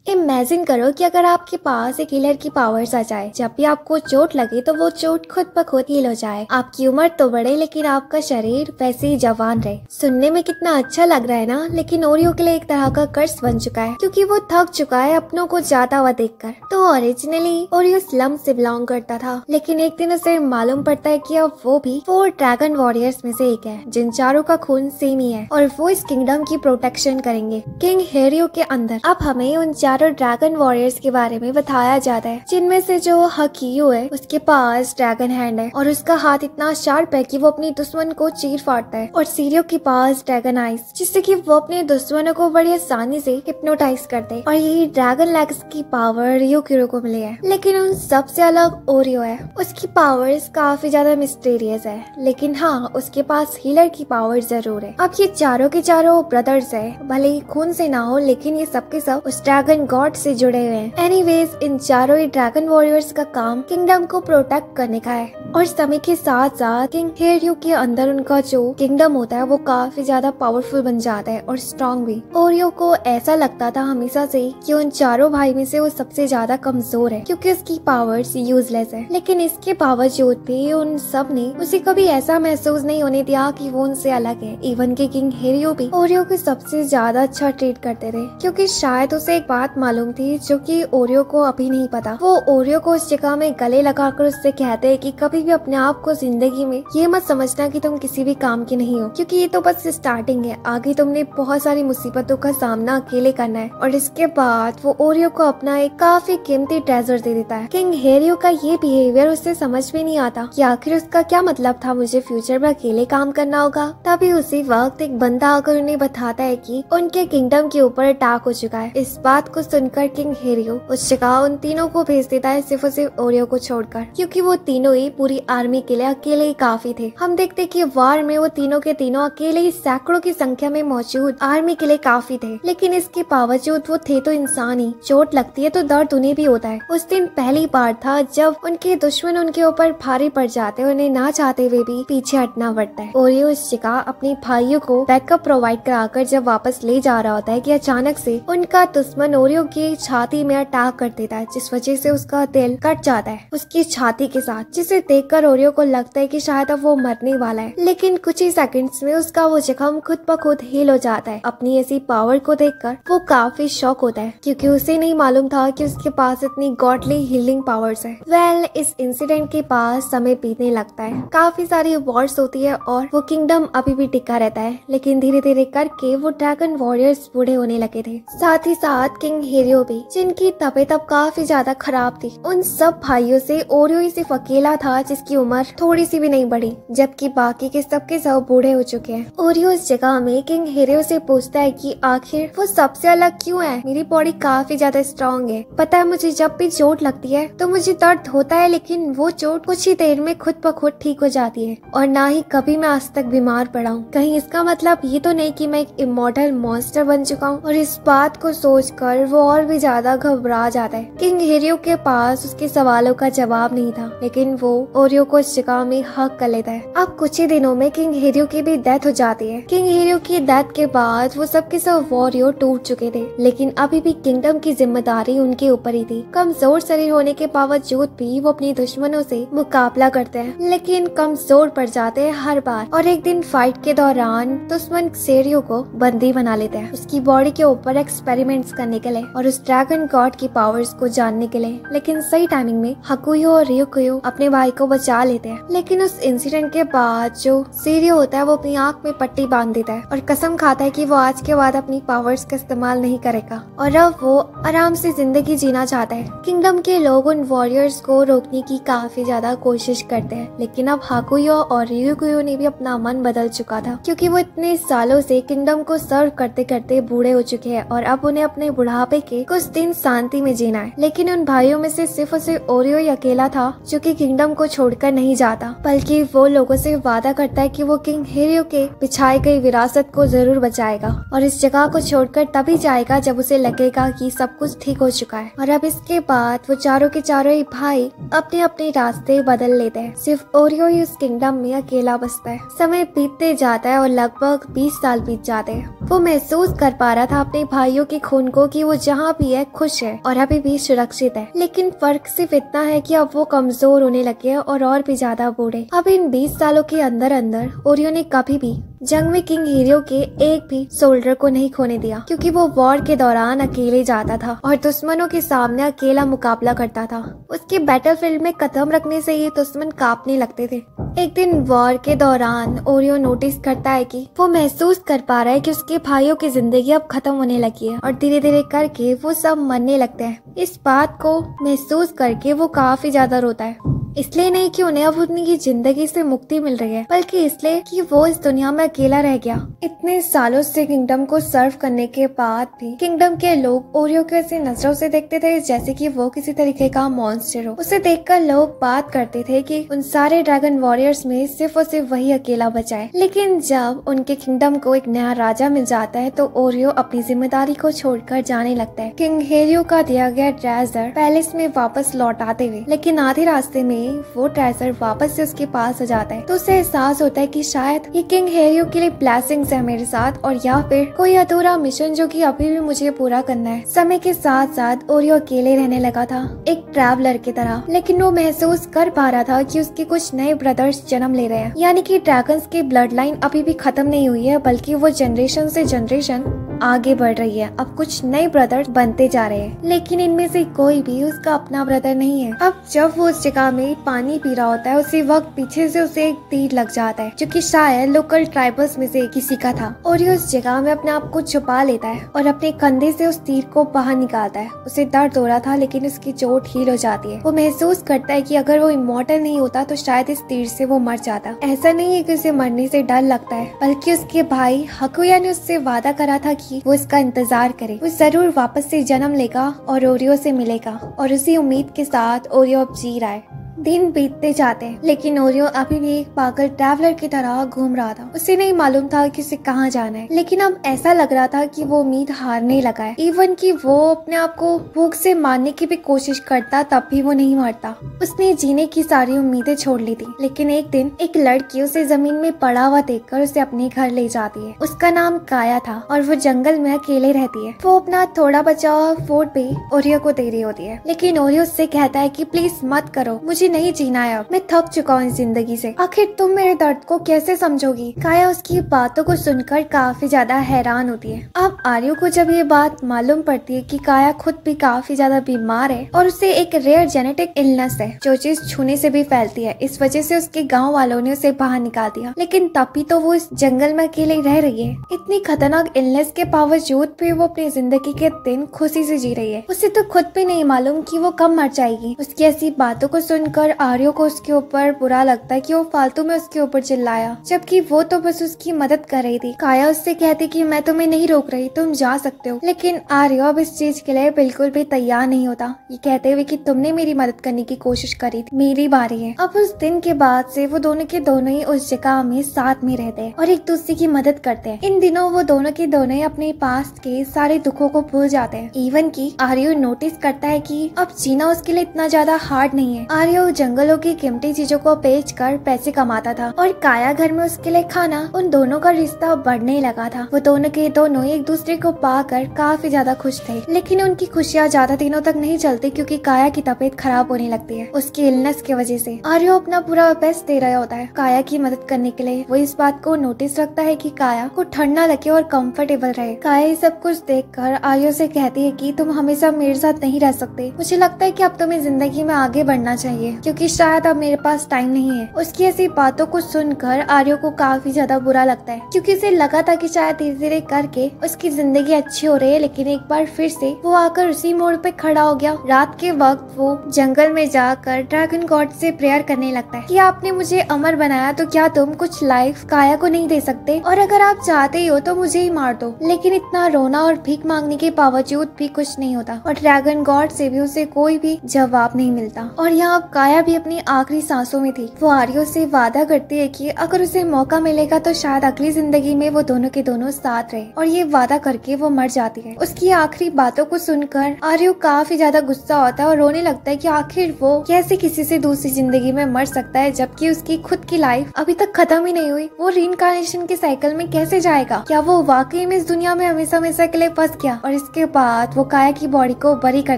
Imagine करो कि अगर आपके पास एक हीलर की पावर्स आ जाए, जब भी आपको चोट लगे तो वो चोट खुद ब खुद हील हो जाए। आपकी उम्र तो बढ़े लेकिन आपका शरीर वैसे ही जवान रहे। सुनने में कितना अच्छा लग रहा है ना, लेकिन ओरियो के लिए एक तरह का कर्ज बन चुका है, क्योंकि वो थक चुका है अपनों को जाता हुआ देखकर। तो ओरिजिनली ओरियो स्लम से बिलोंग करता था, लेकिन एक दिन उसे मालूम पड़ता है कि अब वो भी 4 ड्रैगन वॉरियर्स में से एक है, जिन चारों का खून सेम ही है और वो इस किंगडम की प्रोटेक्शन करेंगे किंग हेरियो के अंदर। अब हमें उन चारों ड्रैगन वॉरियर्स के बारे में बताया जाता है, जिनमें से जो हकीयो है उसके पास ड्रैगन हैंड है और उसका हाथ इतना शार्प है कि वो अपनी दुश्मन को चीर फाड़ता है। और सीरियो के पास ड्रैगन आइज, जिससे कि वो अपने दुश्मनों को बड़ी आसानी से हिप्नोटाइज करते हैं। और यही ड्रैगन लेग्स की पावर युकिरो को मिली है। लेकिन उन सबसे अलग ओरियो है, उसकी पावर्स काफी ज्यादा मिस्टीरियस है, लेकिन हाँ उसके पास हीलर की पावर जरूर है। अब ये चारों के चारों ब्रदर्स है, भले ही खून से ना हो, लेकिन ये सबके सब उस ड्रैगन गॉड से जुड़े हुए हैं। एनीवेज, इन चारों ही ड्रैगन वॉरियर्स का काम किंगडम को प्रोटेक्ट करने का है। और समय के साथ साथ किंग हेरियो के अंदर उनका जो किंगडम होता है वो काफी ज्यादा पावरफुल बन जाता है और स्ट्रॉन्ग भी। ओरियो को ऐसा लगता था हमेशा से कि उन चारों भाई में से वो सबसे ज्यादा कमजोर है, क्योंकि उसकी पावर्स यूजलेस है। लेकिन इसके बावजूद भी उन सब ने उसे कभी ऐसा महसूस नहीं होने दिया कि वो उनसे अलग है। इवन के किंग हेरियो भी ओरियो को सबसे ज्यादा अच्छा ट्रीट करते थे, क्योंकि शायद उसे एक बात मालूम थी जो कि ओरियो को अभी नहीं पता। वो ओरियो को उस जगह में गले लगाकर उससे कहते हैं कि कभी भी अपने आप को जिंदगी में ये मत समझना कि तुम किसी भी काम की नहीं हो, क्योंकि ये तो बस स्टार्टिंग है। आगे तुमने बहुत सारी मुसीबतों का सामना अकेले करना है। और इसके बाद वो ओरियो को अपना एक काफी कीमती ट्रेजर दे देता है। किंग हेरियो का ये बिहेवियर उसे समझ में नहीं आता कि आखिर उसका क्या मतलब था। मुझे फ्यूचर में अकेले काम करना होगा। तभी उसी वक्त एक बंदा आकर उन्हें बताता है कि उनके किंगडम के ऊपर अटैक हो चुका है। इस बात को सुनकर किंग हेरियो उस जगह उन तीनों को भेज देता है, सिर्फ और सिर्फ ओरियो को छोड़कर, क्योंकि वो तीनों ही पूरी आर्मी के लिए अकेले ही काफी थे। हम देखते कि वार में वो तीनों के तीनों अकेले ही सैकड़ों की संख्या में मौजूद आर्मी के लिए काफी थे। लेकिन इसके बावजूद वो थे तो इंसान ही। चोट लगती है तो दर्द उन्हें भी होता है। उस दिन पहली बार था जब उनके दुश्मन उनके ऊपर भारी पड़ जाते, उन्हें ना चाहते हुए भी पीछे हटना पड़ता है। ओरियो इस जगह अपने भाइयों को बैकअप प्रोवाइड कराकर जब वापस ले जा रहा होता है कि अचानक से उनका दुश्मन ओरियो की छाती में अटैक कर देता है, जिस वजह से उसका दिल कट जाता है उसकी छाती के साथ, जिसे देखकर ओरियो को लगता है कि शायद अब वो मरने वाला है। लेकिन कुछ ही सेकंड्स में उसका वो जख्म खुद ब खुद हील हो जाता है। अपनी ऐसी पावर को देखकर वो काफी शॉक होता है, क्योंकि उसे नहीं मालूम था कि उसके पास इतनी गॉडली हीलिंग पावर्स है। वेल, इस इंसिडेंट के पास समय बीतने लगता है, काफी सारी वॉर्स होती है और वो किंगडम अभी भी टिका रहता है। लेकिन धीरे धीरे करके वो ड्रैगन वॉरियर्स बूढ़े होने लगे थे, साथ ही साथ किंग हेरियो भी, जिनकी तबीयत अब काफी ज्यादा खराब थी। उन सब भाइयों से ओरियो ही सिर्फ अकेला था जिसकी उम्र थोड़ी सी भी नहीं बढ़ी, जबकि बाकी के सबके सब बूढ़े हो चुके हैं। ओरियो इस जगह में किंग हेरियो से पूछता है कि आखिर वो सबसे अलग क्यों है। मेरी बॉडी काफी ज्यादा स्ट्रॉन्ग है, पता है मुझे जब भी चोट लगती है तो मुझे दर्द होता है, लेकिन वो चोट कुछ ही देर में खुद ब खुद ठीक हो जाती है और ना ही कभी मैं आज तक बीमार पड़ा हूँ। कहीं इसका मतलब ये तो नहीं कि मैं एक इमॉर्टल मॉन्स्टर बन चुका हूँ। और इस बात को सोचकर वो और भी ज्यादा घबरा जाता है। किंग हेरियो के पास उसके सवालों का जवाब नहीं था, लेकिन वो ओरियो को इस जगह में हक कर लेता है। अब कुछ ही दिनों में किंग हेरियो की भी डेथ हो जाती है। किंग हेरियो की डेथ के बाद वो सबके सब वॉरियर टूट चुके थे, लेकिन अभी भी किंगडम की जिम्मेदारी उनके ऊपर ही थी। कमजोर शरीर होने के बावजूद भी वो अपने दुश्मनों से मुकाबला करते हैं, लेकिन कमजोर पड़ जाते हैं हर बार। और एक दिन फाइट के दौरान दुश्मन सेरियो को बंदी बना लेते हैं, उसकी बॉडी के ऊपर एक्सपेरिमेंट्स करने के लिए और उस ड्रैगन गॉड की पावर्स को जानने के लिए। लेकिन सही टाइमिंग में हकुयो और रियुकुयो अपने भाई को बचा लेते हैं। लेकिन उस इंसिडेंट के बाद जो सेरियो होता है वो अपनी आंख में पट्टी बांध देता है और कसम खाता है कि वो आज के बाद अपनी पावर्स का इस्तेमाल नहीं करेगा और अब वो आराम से जिंदगी जीना चाहता है। किंगडम के लोग उन वॉरियर्स को रोकने की काफी ज्यादा कोशिश करते हैं, लेकिन अब हाकुयो और रियुकुयो ने भी अपना मन बदल चुका था, क्योंकि वो इतने सालों से किंगडम को सर्व करते करते बूढ़े हो चुके हैं और अब उन्हें अपने बुढ़ापे के कुछ दिन शांति में जीना है। लेकिन उन भाइयों में से सिर्फ और सिर्फ ओरियो ही अकेला था जो कि किंगडम को छोड़कर नहीं जाता, बल्कि वो लोगों से वादा करता है कि वो किंग हेरियो के बिछाई गई विरासत को जरूर बचाएगा और इस जगह को छोड़कर तभी जाएगा जब उसे लगेगा कि सब कुछ ठीक हो चुका है। और अब इसके बाद वो चारों के चारों ही भाई अपने अपने रास्ते बदल लेते हैं। सिर्फ ओरियो ही उस किंगडम में अकेला बसता है। समय बीतते जाता है और लगभग 20 साल बीत जाते हैं। वो महसूस कर पा रहा था अपने भाइयों के खून को कि वो जहाँ भी है खुश है और अभी भी सुरक्षित है। लेकिन फर्क सिर्फ इतना है कि अब वो कमजोर होने लगे हैं और भी ज्यादा बूढ़े। अब इन 20 सालों के अंदर अंदर ओरियो ने कभी भी जंग में किंग हीरो के एक भी सोल्जर को नहीं खोने दिया, क्योंकि वो वॉर के दौरान अकेले जाता था और दुश्मनों के सामने अकेला मुकाबला करता था। उसके बैटलफील्ड में कदम रखने से ही दुश्मन कांपने लगते थे। एक दिन वॉर के दौरान ओरियो नोटिस करता है कि वो महसूस कर पा रहा है कि उसके भाइयों की जिंदगी अब खत्म होने लगी है और धीरे धीरे करके वो सब मरने लगते हैं। इस बात को महसूस करके वो काफी ज्यादा रोता है, इसलिए नहीं कि उन्हें अब उनकी जिंदगी से मुक्ति मिल रही है, बल्कि इसलिए कि वो इस दुनिया में अकेला रह गया। इतने सालों से किंगडम को सर्व करने के बाद भी किंगडम के लोग ओरियो को ऐसी नजरों से देखते थे जैसे कि वो किसी तरीके का मॉन्स्टर हो। उसे देखकर लोग बात करते थे कि उन सारे ड्रैगन वॉरियर्स में सिर्फ और सिर्फ वही अकेला बचा है। लेकिन जब उनके किंगडम को एक नया राजा मिल जाता है तो ओरियो अपनी जिम्मेदारी को छोड़कर जाने लगता है। किंग हेरियो का दिया गया ट्रेजर पैलेस में वापस लौट आते हुए, लेकिन आधे रास्ते में वो ट्रेजर वापस से उसके पास आ जाता है तो उसे एहसास होता है कि शायद ये किंग हेरियो के लिए ब्लेसिंग्स है मेरे साथ, और या फिर कोई अधूरा मिशन जो कि अभी भी मुझे पूरा करना है। समय के साथ साथ ओरियो अकेले रहने लगा था, एक ट्रैवलर की तरह, लेकिन वो महसूस कर पा रहा था कि उसके कुछ नए ब्रदर्स जन्म ले रहे हैं, यानी कि ड्रैगन्स की ब्लड लाइन अभी भी खत्म नहीं हुई है, बल्कि वो जनरेशन से जनरेशन आगे बढ़ रही है। अब कुछ नए ब्रदर्स बनते जा रहे हैं, लेकिन इनमें से कोई भी उसका अपना ब्रदर नहीं है। अब जब वो उस जगह में पानी पी रहा होता है उसी वक्त पीछे से उसे एक तीर लग जाता है, जो कि शायद लोकल ट्राइबल्स में से किसी का था, और ये उस जगह में अपने आप को छुपा लेता है और अपने कंधे से उस तीर को बाहर निकालता है। उसे दर्द हो रहा था लेकिन उसकी चोट हील हो जाती है। वो महसूस करता है कि अगर वो इमॉर्टल नहीं होता तो शायद इस तीर से वो मर जाता। ऐसा नहीं है कि उसे मरने से डर लगता है, बल्कि उसके भाई हकुया ने उससे वादा करा था कि वो इसका इंतजार करे, वो जरूर वापस से जन्म लेगा और ओरियो से मिलेगा, और उसी उम्मीद के साथ ओरियो अब जी रहा है। दिन बीतते जाते हैं, लेकिन ओरियो अभी भी एक पागल ट्रैवलर की तरह घूम रहा था। उसे नहीं मालूम था कि उसे कहाँ जाना है, लेकिन अब ऐसा लग रहा था कि वो उम्मीद हारने लगा है। इवन कि वो अपने आप को भूख से मारने की भी कोशिश करता तब भी वो नहीं मरता। उसने जीने की सारी उम्मीदें छोड़ ली थी, लेकिन एक दिन एक लड़की उसे जमीन में पड़ा हुआ देखकर उसे अपने घर ले जाती है। उसका नाम काया था और वो जंगल में अकेले रहती है। वो अपना थोड़ा बचा हुआ फूड भी ओरियो को दे रही होती है, लेकिन ओरियो उससे कहता है कि प्लीज मत करो, मुझे नहीं जीना है, अब मैं थक चुका हूँ इस जिंदगी से, आखिर तुम मेरे दर्द को कैसे समझोगी। काया उसकी बातों को सुनकर काफी ज्यादा हैरान होती है। अब आर्यो को जब ये बात मालूम पड़ती है कि काया खुद भी काफी ज्यादा बीमार है और उसे एक रेयर जेनेटिक इलनेस है जो चीज छूने से भी फैलती है, इस वजह से उसके गाँव वालों ने उसे बाहर निकाल दिया। लेकिन तब भी तो वो इस जंगल में अकेले रह रही है। इतनी खतरनाक इलनेस के बावजूद भी वो अपनी जिंदगी के दिन खुशी से जी रही है। उसे तो खुद भी नहीं मालूम कि वो कब मर जाएगी। उसकी ऐसी बातों को सुनकर आर्यो को उसके ऊपर बुरा लगता है कि वो फालतू में उसके ऊपर चिल्लाया, जबकि वो तो बस उसकी मदद कर रही थी। काया उससे कहती कि मैं तुम्हें नहीं रोक रही, तुम जा सकते हो, लेकिन आर्यो अब इस चीज के लिए बिल्कुल भी तैयार नहीं होता, ये कहते हुए कि तुमने मेरी मदद करने की कोशिश करी थी, मेरी बारी है। अब उस दिन के बाद से वो दोनों के दोनों ही उस जगह में साथ में रहते हैं और एक दूसरे की मदद करते हैं। इन दिनों वो दोनों के दोनों ही अपने पास्ट के सारे दुखों को भूल जाते हैं। इवन की आर्यो नोटिस करता है कि अब जीना उसके लिए इतना ज्यादा हार्ड नहीं है। आर्यो जंगलों की कीमती चीजों को बेचकर पैसे कमाता था और काया घर में उसके लिए खाना। उन दोनों का रिश्ता बढ़ने लगा था। वो दोनों के दोनों एक दूसरे को पाकर काफी ज्यादा खुश थे, लेकिन उनकी खुशियाँ ज्यादा दिनों तक नहीं चलती क्योंकि काया की तबीयत खराब होने लगती है उसकी इलनेस की वजह से। आर्यो अपना पूरा बेस्ट दे रहा होता है काया की मदद करने के लिए। वो इस बात को नोटिस रखता है कि काया को ठंड न लगे और कंफर्टेबल रहे। काया ये सब कुछ देखकर आर्यो से कहती है कि तुम हमेशा मेरे साथ नहीं रह सकते, मुझे लगता है कि अब तुम्हें जिंदगी में आगे बढ़ना चाहिए क्योंकि शायद अब मेरे पास टाइम नहीं है। उसकी ऐसी बातों को सुनकर आर्यो को काफी ज्यादा बुरा लगता है क्योंकि उसे लगा था कि शायद धीरे धीरे करके उसकी जिंदगी अच्छी हो रही है, लेकिन एक बार फिर से वो आकर उसी मोड़ पे खड़ा हो गया। रात के वक्त वो जंगल में जाकर ड्रैगन गॉड से प्रेयर करने लगता है कि आपने मुझे अमर बनाया तो क्या तुम कुछ लाइफ काया को नहीं दे सकते, और अगर आप चाहते ही हो तो मुझे ही मार दो। लेकिन इतना रोना और भीख मांगने के बावजूद भी कुछ नहीं होता और ड्रैगन गॉड से भी उसे कोई भी जवाब नहीं मिलता। और यहाँ काया भी अपनी आखिरी सांसों में थी। वो आर्यो से वादा करती है कि अगर उसे मौका मिलेगा तो शायद अगली जिंदगी में वो दोनों के दोनों साथ रहे, और ये वादा करके वो मर जाती है। उसकी आखिरी बातों को सुनकर आर्यो काफी ज्यादा गुस्सा होता है और रोने लगता है कि आखिर वो कैसे किसी से दूसरी जिंदगी में मर सकता है, जबकि उसकी खुद की लाइफ अभी तक खत्म ही नहीं हुई। वो रीइंकार्नेशन के साइकिल में कैसे जाएगा? क्या वो वाकई में इस दुनिया में हमेशा हमेशा के लिए फंस गया? और इसके बाद वो काया की बॉडी को बरी कर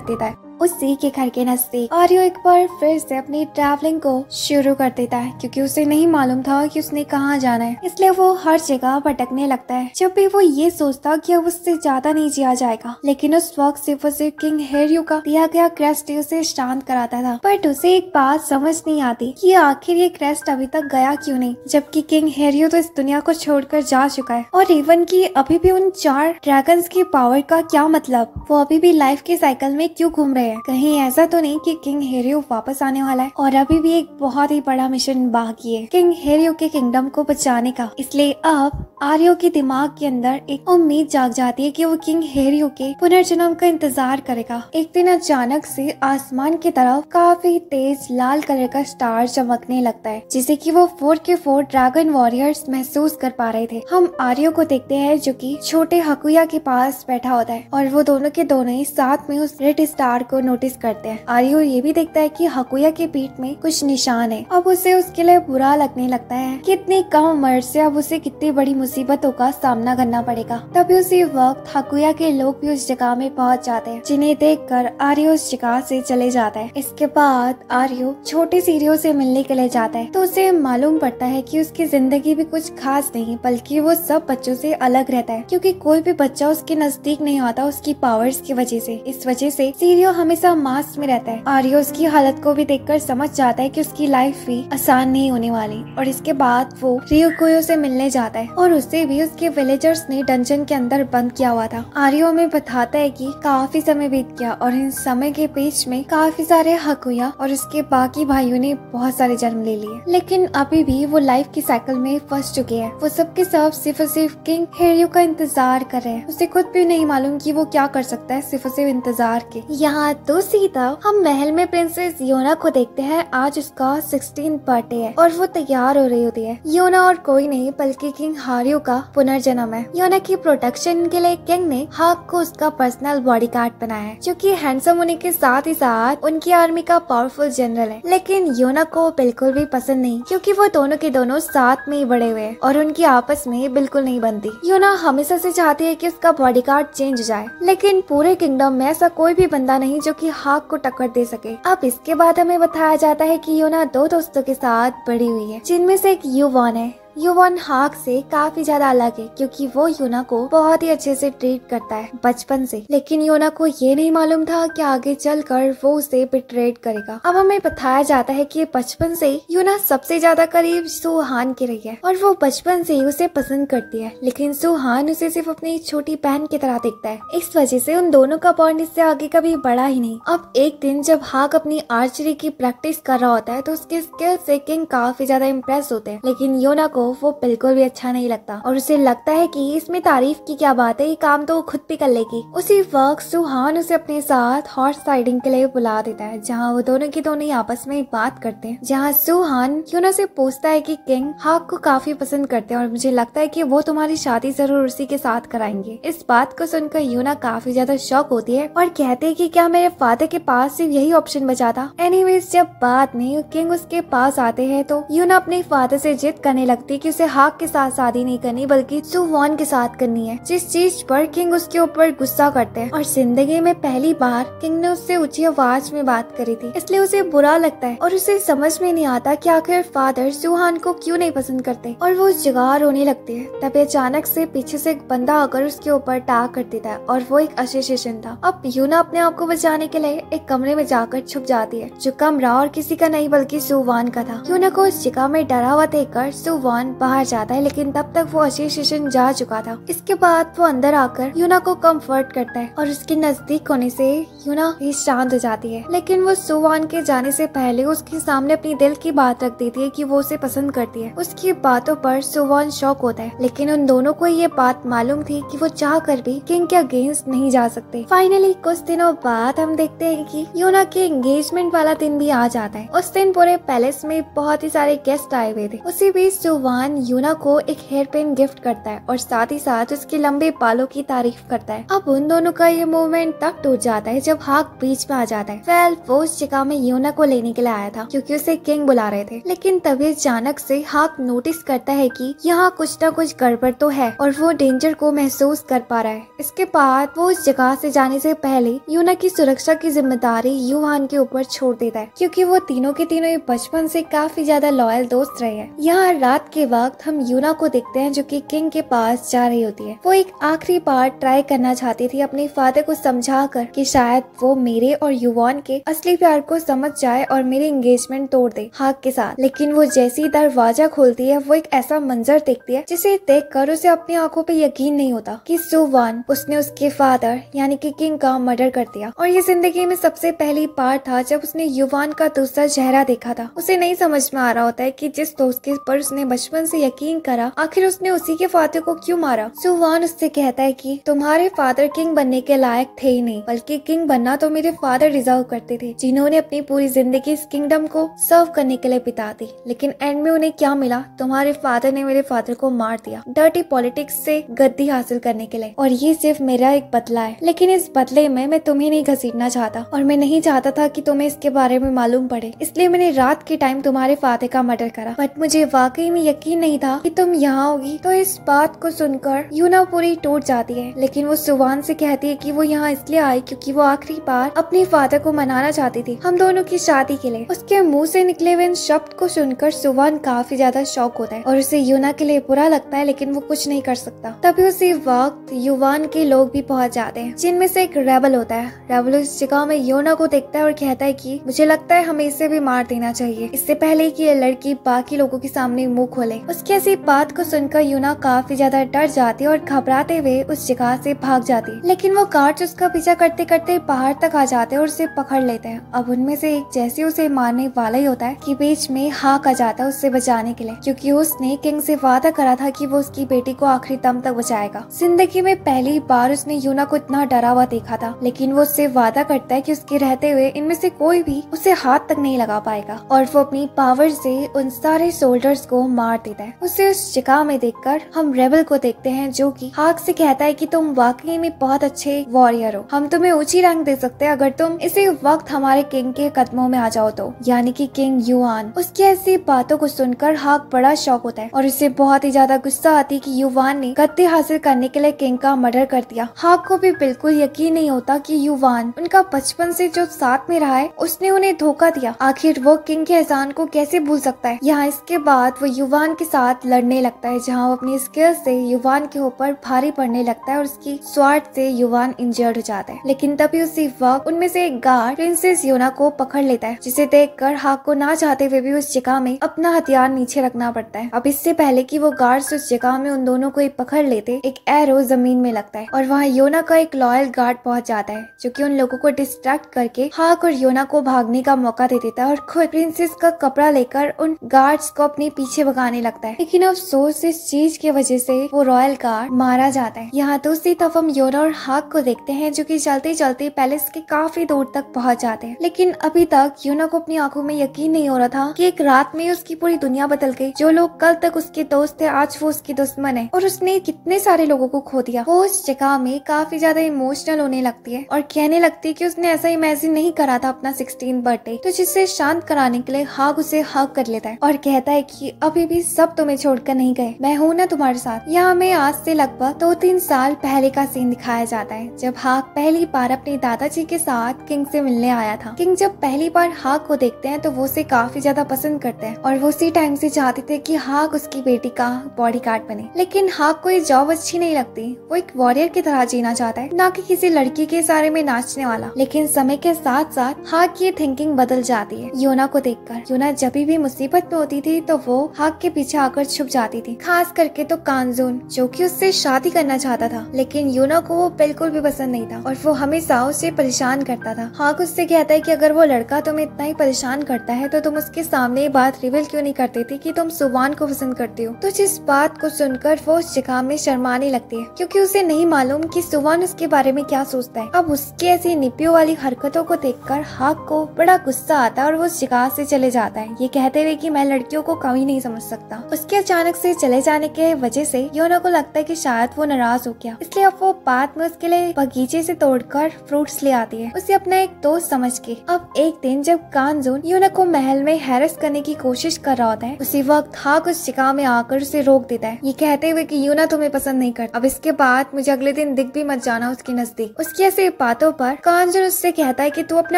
देता है। उसी के घर के नजदीक आर्यो एक बार फिर से अपनी ट्रैवलिंग को शुरू कर देता है, क्योंकि उसे नहीं मालूम था कि उसने कहाँ जाना है, इसलिए वो हर जगह भटकने लगता है। जब भी वो ये सोचता कि अब उससे ज्यादा नहीं जिया जाएगा, लेकिन उस वक्त सिर्फ उसे किंग हेरियो का दिया गया क्रेस्ट उसे शांत कराता था। बट उसे एक बात समझ नहीं आती कि आखिर ये क्रेस्ट अभी तक गया क्यों नहीं, जबकि किंग हेरियो तो इस दुनिया को छोड़कर जा चुका है। और इवन की अभी भी उन 4 ड्रैगन्स की पावर का क्या मतलब? वो अभी भी लाइफ के साइकिल में क्यों घूम रहे हैं? कहीं ऐसा तो नहीं कि किंग हेरियो वापस आने वाला है और अभी भी एक बहुत ही बड़ा मिशन बाकी है किंग हेरियो के किंगडम को बचाने का। इसलिए अब आर्यो के दिमाग के अंदर एक उम्मीद जाग जाती है कि वो किंग हेरियो के पुनर्जन्म का इंतजार करेगा। एक दिन अचानक से आसमान की तरफ काफी तेज लाल कलर का स्टार चमकने लगता है, जिसे कि वो 4 के 4 ड्रैगन वॉरियर्स महसूस कर पा रहे थे। हम आर्यो को देखते हैं जो कि छोटे हकुया के पास बैठा होता है, और वो दोनों के दोनों ही साथ में उस रेड स्टार को नोटिस करते हैं। आर्यो ये भी देखता है कि हकुया के पीठ में कुछ निशान है। अब उसे उसके लिए बुरा लगने लगता है कि इतनी कम उम्र से अब उसे कितनी बड़ी मुसीबतों का सामना करना पड़ेगा। तभी उसी वक्त हकुया के लोग भी उस जगह में पहुंच जाते हैं, जिन्हें देखकर आर्यो उस जगह से चले जाता है। इसके बाद आर्यो छोटे सीरियो से मिलने के लिए जाता है, तो उसे मालूम पड़ता है कि उसकी जिंदगी भी कुछ खास नहीं, बल्कि वो सब बच्चों से अलग रहता है, क्योंकि कोई भी बच्चा उसके नजदीक नहीं आता उसकी पावर्स की वजह से। इस वजह से सीरियो हमेशा मास्क में रहता है। आर्यो उसकी हालत को भी देखकर समझ जाता है कि उसकी लाइफ भी आसान नहीं होने वाली, और इसके बाद वो रियोकुयो से मिलने जाता है, और उसे भी उसके विलेजर्स ने डंजन के अंदर बंद किया हुआ था। आर्यो हमें बताता है कि काफी समय बीत गया और इन समय के बीच में काफी सारे हकुया और उसके बाकी भाइयों ने बहुत सारे जन्म ले लिए, लेकिन अभी भी वो लाइफ की साइकिल में फंस चुके हैं। वो सबके सब सिर्फ और सिर्फ किंग हेरियो का इंतजार कर रहे हैं। उसे खुद भी नहीं मालूम कि वो क्या कर सकता है सिर्फ और सिर्फ इंतजार के। यहाँ दूसरी तरफ हम महल में प्रिंसेस योना को देखते हैं। आज उसका 16th बर्थडे है और वो तैयार हो रही होती है। योना और कोई नहीं बल्कि किंग हारियो का पुनर्जन्म है। योना की प्रोटेक्शन के लिए किंग ने हाक को उसका पर्सनल बॉडीगार्ड बनाया है, जो कि हैंडसम होने के साथ ही साथ उनकी आर्मी का पावरफुल जनरल है। लेकिन योना को बिल्कुल भी पसंद नहीं, क्योंकि वो दोनों के दोनों साथ में ही बड़े हुए हैं और उनकी आपस में बिल्कुल नहीं बनती। योना हमेशा से चाहती है कि उसका बॉडीगार्ड चेंज हो जाए, लेकिन पूरे किंगडम में ऐसा कोई भी बंदा नहीं जो कि हाक को टक्कर दे सके। अब इसके बाद हमें बताया जाता है कि योना 2 दोस्तों के साथ बड़ी हुई है, जिनमें से एक युवान है। युवान हाक से काफी ज्यादा अलग है, क्योंकि वो योना को बहुत ही अच्छे से ट्रीट करता है बचपन से। लेकिन योना को ये नहीं मालूम था कि आगे चलकर वो उसे बिट्रेट करेगा। अब हमें बताया जाता है कि बचपन से योना सबसे ज्यादा करीब सुहान की रही है और वो बचपन से ही उसे पसंद करती है, लेकिन सुहान उसे सिर्फ अपनी छोटी बहन की तरह देखता है। इस वजह से उन दोनों का बॉन्ड इससे आगे कभी बढ़ा ही नहीं। अब एक दिन जब हाक अपनी आर्चरी की प्रैक्टिस कर रहा होता है तो उसके स्किल से किंग काफी ज्यादा इम्प्रेस होते हैं, लेकिन योना को वो बिल्कुल भी अच्छा नहीं लगता और उसे लगता है कि इसमें तारीफ की क्या बात है, ये काम तो वो खुद भी कर लेगी। उसी वक्त सुहान उसे अपने साथ हॉर्स राइडिंग के लिए बुला देता है, जहाँ वो दोनों की दोनों आपस में बात करते हैं। जहाँ सुहान योना से पूछता है कि किंग हाक को काफी पसंद करते हैं और मुझे लगता है कि वो तुम्हारी शादी जरूर उसी के साथ कराएंगे। इस बात को सुनकर योना काफी ज्यादा शॉक होती है और कहते है कि क्या मेरे फादर के पास सिर्फ यही ऑप्शन बचा था। एनीवेज जब बाद में किंग उसके पास आते हैं तो योना अपने फादर से जिद करने लगती है कि उसे हाक के साथ शादी नहीं करनी बल्कि सुवान के साथ करनी है, जिस चीज पर किंग उसके ऊपर गुस्सा करते हैं। और जिंदगी में पहली बार किंग ने उससे ऊंची आवाज में बात करी थी, इसलिए उसे बुरा लगता है और उसे समझ में नहीं आता कि आखिर फादर सुहान को क्यों नहीं पसंद करते और वो जगह रोने लगती है। तभी अचानक से पीछे से एक बंदा आकर उसके ऊपर अटैक कर देता है और वो एक एसोसिएशन था। अब यूना अपने आप को बचाने के लिए एक कमरे में जाकर छुप जाती है, जो कमरा और किसी का नहीं बल्कि सुवान का था। यूना को उस जगह में डरा हुआ देखकर सुवान सुवान बाहर जाता है, लेकिन तब तक वो अजय स्टेशन जा चुका था। इसके बाद वो अंदर आकर यूना को कंफर्ट करता है और उसके नजदीक होने से यूना भी शांत हो जाती है। लेकिन वो सुवान के जाने से पहले उसके सामने अपनी दिल की बात रख देती है कि वो उसे पसंद करती है। उसकी बातों पर सुवान शॉक होता है, लेकिन उन दोनों को ये बात मालूम थी कि वो चाह कर भी किंग के अगेंस्ट नहीं जा सकते। फाइनली कुछ दिनों बाद हम देखते हैं कि यूना के एंगेजमेंट वाला दिन भी आ जाता है। उस दिन पूरे पैलेस में बहुत ही सारे गेस्ट आए हुए थे। उसी बीच सुवान यूना को एक हेयर पिन गिफ्ट करता है और साथ ही साथ उसके लंबे बालों की तारीफ करता है। अब उन दोनों का ये मूवमेंट तब टूट जाता है जब हाक बीच में आ जाता है। वेल वो उस जगह में यूना को लेने के लिए आया था क्योंकि उसे किंग बुला रहे थे, लेकिन तभी अचानक से हाक नोटिस करता है कि यहाँ कुछ न कुछ गड़बड़ तो है और वो डेंजर को महसूस कर पा रहा है। इसके बाद वो उस जगह से जाने से पहले यूना की सुरक्षा की जिम्मेदारी युवान के ऊपर छोड़ देता है, क्योंकि वो तीनों के तीनों बचपन से काफी ज्यादा लॉयल दोस्त रहे हैं। यहाँ रात के वक्त हम यूना को देखते हैं जो कि किंग के पास जा रही होती है। वो एक आखिरी बार ट्राई करना चाहती थी अपने फादर को समझा कर कि शायद वो मेरे और युवान के असली प्यार को समझ जाए और मेरी एंगेजमेंट तोड़ दे हाक के साथ। लेकिन वो जैसे ही दरवाजा खोलती है वो एक ऐसा मंजर देखती है जिसे देख कर उसे अपनी आंखों पे यकीन नहीं होता कि सुवान उसने उसके फादर यानी कि किंग का मर्डर कर दिया। और ये जिंदगी में सबसे पहली बार था जब उसने युवान का दूसरा चेहरा देखा था। उसे नहीं समझ में आ रहा होता है कि जिस दोस्त के पर उसने बचपन से यकीन करा आखिर उसने उसी के फादर को क्यों मारा। सुवान उससे कहता है कि तुम्हारे फादर किंग बनने के लायक थे ही नहीं, बल्कि किंग बनना तो मेरे फादर डिजर्व करते थे, जिन्होंने अपनी पूरी जिंदगी इस किंगडम को सर्व करने के लिए बिता दी। लेकिन एंड में उन्हें क्या मिला? तुम्हारे फादर ने मेरे फादर को मार दिया डर्टी पॉलिटिक्स से गद्दी हासिल करने के लिए। और ये सिर्फ मेरा एक बदला है, लेकिन इस बदले में मैं तुम्हें नहीं घसीटना चाहता और मैं नहीं चाहता था कि तुम्हें इसके बारे में मालूम पड़े, इसलिए मैंने रात के टाइम तुम्हारे फादर का मर्डर करा। बट मुझे वाकई में यकीन नहीं था कि तुम यहाँ होगी। तो इस बात को सुनकर यूना पूरी टूट जाती है, लेकिन वो सुवान से कहती है कि वो यहाँ इसलिए आई क्योंकि वो आखिरी बार अपने फादर को मनाना चाहती थी हम दोनों की शादी के लिए। उसके मुंह से निकले हुए इन शब्द को सुनकर सुवान काफी ज्यादा शॉक होता है और उसे यूना के लिए बुरा लगता है, लेकिन वो कुछ नहीं कर सकता। तभी उसी वक्त युवान के लोग भी पहुंच जाते हैं, जिनमें से एक रेबल होता है। रेबल उस जगह में यूना को देखता है और कहता है कि मुझे लगता है हमें इसे भी मार देना चाहिए, इससे पहले कि ये लड़की बाकी लोगों के सामने मुंह खोले। उसकी ऐसी बात को सुनकर यूना काफी ज्यादा डर जाती है और घबराते हुए उस जगह से भाग जाती है। लेकिन वो गार्ड्स उसका पीछा करते करते बाहर तक आ जाते हैं और उसे पकड़ लेते हैं। अब उनमें से एक जैसे उसे मारने वाला ही होता है कि बीच में हाक आ जाता है उससे बचाने के लिए, क्योंकि उसने किंग से वादा करा था कि वो उसकी बेटी को आखिरी दम तक बचाएगा। जिंदगी में पहली बार उसने यूना को इतना डरा हुआ देखा था, लेकिन वो उससे वादा करता है कि उसके रहते हुए इनमें से कोई भी उसे हाथ तक नहीं लगा पाएगा और वो अपनी पावर से उन सारे सोल्जर्स को मार देता है। उसे उस जगह में देखकर हम रेबल को देखते हैं जो कि हाक से कहता है कि तुम वाकई में बहुत अच्छे वॉरियर हो, हम तुम्हें ऊंची रैंक दे सकते हैं अगर तुम इसी वक्त हमारे किंग के कदमों में आ जाओ तो, यानी कि किंग युवान। उसकी ऐसी बातों को सुनकर हाक बड़ा शॉक होता है और उसे बहुत ही ज्यादा गुस्सा आती है कि युवान ने गद्दी हासिल करने के लिए किंग का मर्डर कर दिया। हाक को भी बिल्कुल यकीन नहीं होता कि युवान उनका बचपन से जो साथ में रहा है उसने उन्हें धोखा दिया। आखिर वो किंग के एहसान को कैसे भूल सकता है। यहाँ इसके बाद वो युवान के साथ लड़ने लगता है, जहाँ वो अपनी स्किल से युवान के ऊपर भारी पड़ने लगता है और उसकी स्वार्थ से युवान इंजर्ड हो जाता है। लेकिन तभी उसी वक्त उनमें से एक गार्ड प्रिंसेस यूना को पकड़ लेता है, जिसे देखकर हाक को ना चाहते हुए भी उस जगह में अपना हथियार नीचे रखना पड़ता है। अब इससे पहले कि वो गार्ड्स उस जगह में उन दोनों को ही पकड़ लेते, एक एरो जमीन में लगता है और वहाँ योना का एक लॉयल गार्ड पहुंच जाता है, जो कि उन लोगों को डिस्ट्रैक्ट करके हाक और योना को भागने का मौका दे देता है और खुद प्रिंसेस का कपड़ा लेकर उन गार्ड्स को अपने पीछे भगाने लगता है। लेकिन अफसोस इस चीज की वजह से वो रॉयल गार्ड मारा जाता है। यहाँ दूसरी तरफ हम योना और हाक को देखते हैं जो कि चलते चलते पैलेस के काफी दूर तक पहुंच जाते हैं। लेकिन अभी तक योना को अपनी आंखों में यकीन नहीं हो रहा था कि एक रात में उसकी पूरी दुनिया बदल गई। जो लोग कल तक उसके दोस्त थे आज वो उसके दुश्मन है और उसने कितने सारे लोगों को खो दिया। वो उस जगह में काफी ज्यादा इमोशनल होने लगती है और कहने लगती है कि उसने ऐसा इमेजिन नहीं करा था अपना 16th बर्थडे। तो जिससे शांत कराने के लिए हाक उसे हग कर लेता है और कहता है कि अभी भी सब तुम्हें छोड़कर नहीं गए, मैं हूँ ना तुम्हारे साथ। यहाँ हमें आज से लगभग 2-3 साल पहले का सीन दिखाया जाता है, जब हाक पहली बार अपने दादाजी के साथ किंग से मिलने आया था। किंग जब पहली बार हाक को देखते हैं तो वो उसे काफी ज्यादा पसंद करते हैं और वो उसी टाइम से चाहते थे कि हाक उसकी बेटी का बॉडीगार्ड बने। लेकिन हाक को ये जॉब अच्छी नहीं लगती, वो एक वॉरियर की तरह जीना चाहता है, ना कि किसी लड़की के सारे में नाचने वाला। लेकिन समय के साथ साथ हाक की थिंकिंग बदल जाती है योना को देखकर। योना जब भी मुसीबत में होती थी तो वो हाक के पीछे आकर छुप जाती थी। खास करके तो कांजून, जो कि उससे शादी करना चाहता था, लेकिन यूना को वो बिल्कुल भी पसंद नहीं था और वो हमेशा उसे परेशान करता था। हाक उससे कहता है कि अगर वो लड़का तुम्हें इतना ही परेशान करता है तो तुम उसके सामने ये बात रिवील क्यों नहीं करते थे कि तुम सुवान को पसंद करती हो। तो जिस बात को सुनकर वो उस जगह में शर्माने लगती है, क्योंकि उसे नहीं मालूम कि सुवान उसके बारे में क्या सोचता है। अब उसकी ऐसी निपियों वाली हरकतों को देखकर हाक को बड़ा गुस्सा आता है और वो उस जगह से चले जाता है, ये कहते हुए कि मैं लड़कियों को कभी नहीं समझ सकता। उसके अचानक से चले जाने के वजह से योना को लगता है कि शायद वो नाराज हो गया, इसलिए अब वो बाद में उसके लिए बगीचे से तोड़कर फ्रूट्स ले आती है, उसे अपना एक दोस्त समझ के। अब एक दिन जब कांजून योना को महल में हैरेस करने की कोशिश कर रहा होता है, उसी वक्त हाक उस जगह में आकर उसे रोक देता है, ये कहते हुए कि योना तुम्हें पसंद नहीं करता, अब इसके बाद मुझे अगले दिन दिख भी मत जाना उसके नजदीक। उसकी ऐसी बातों पर कांजून उससे कहता है कि तू अपने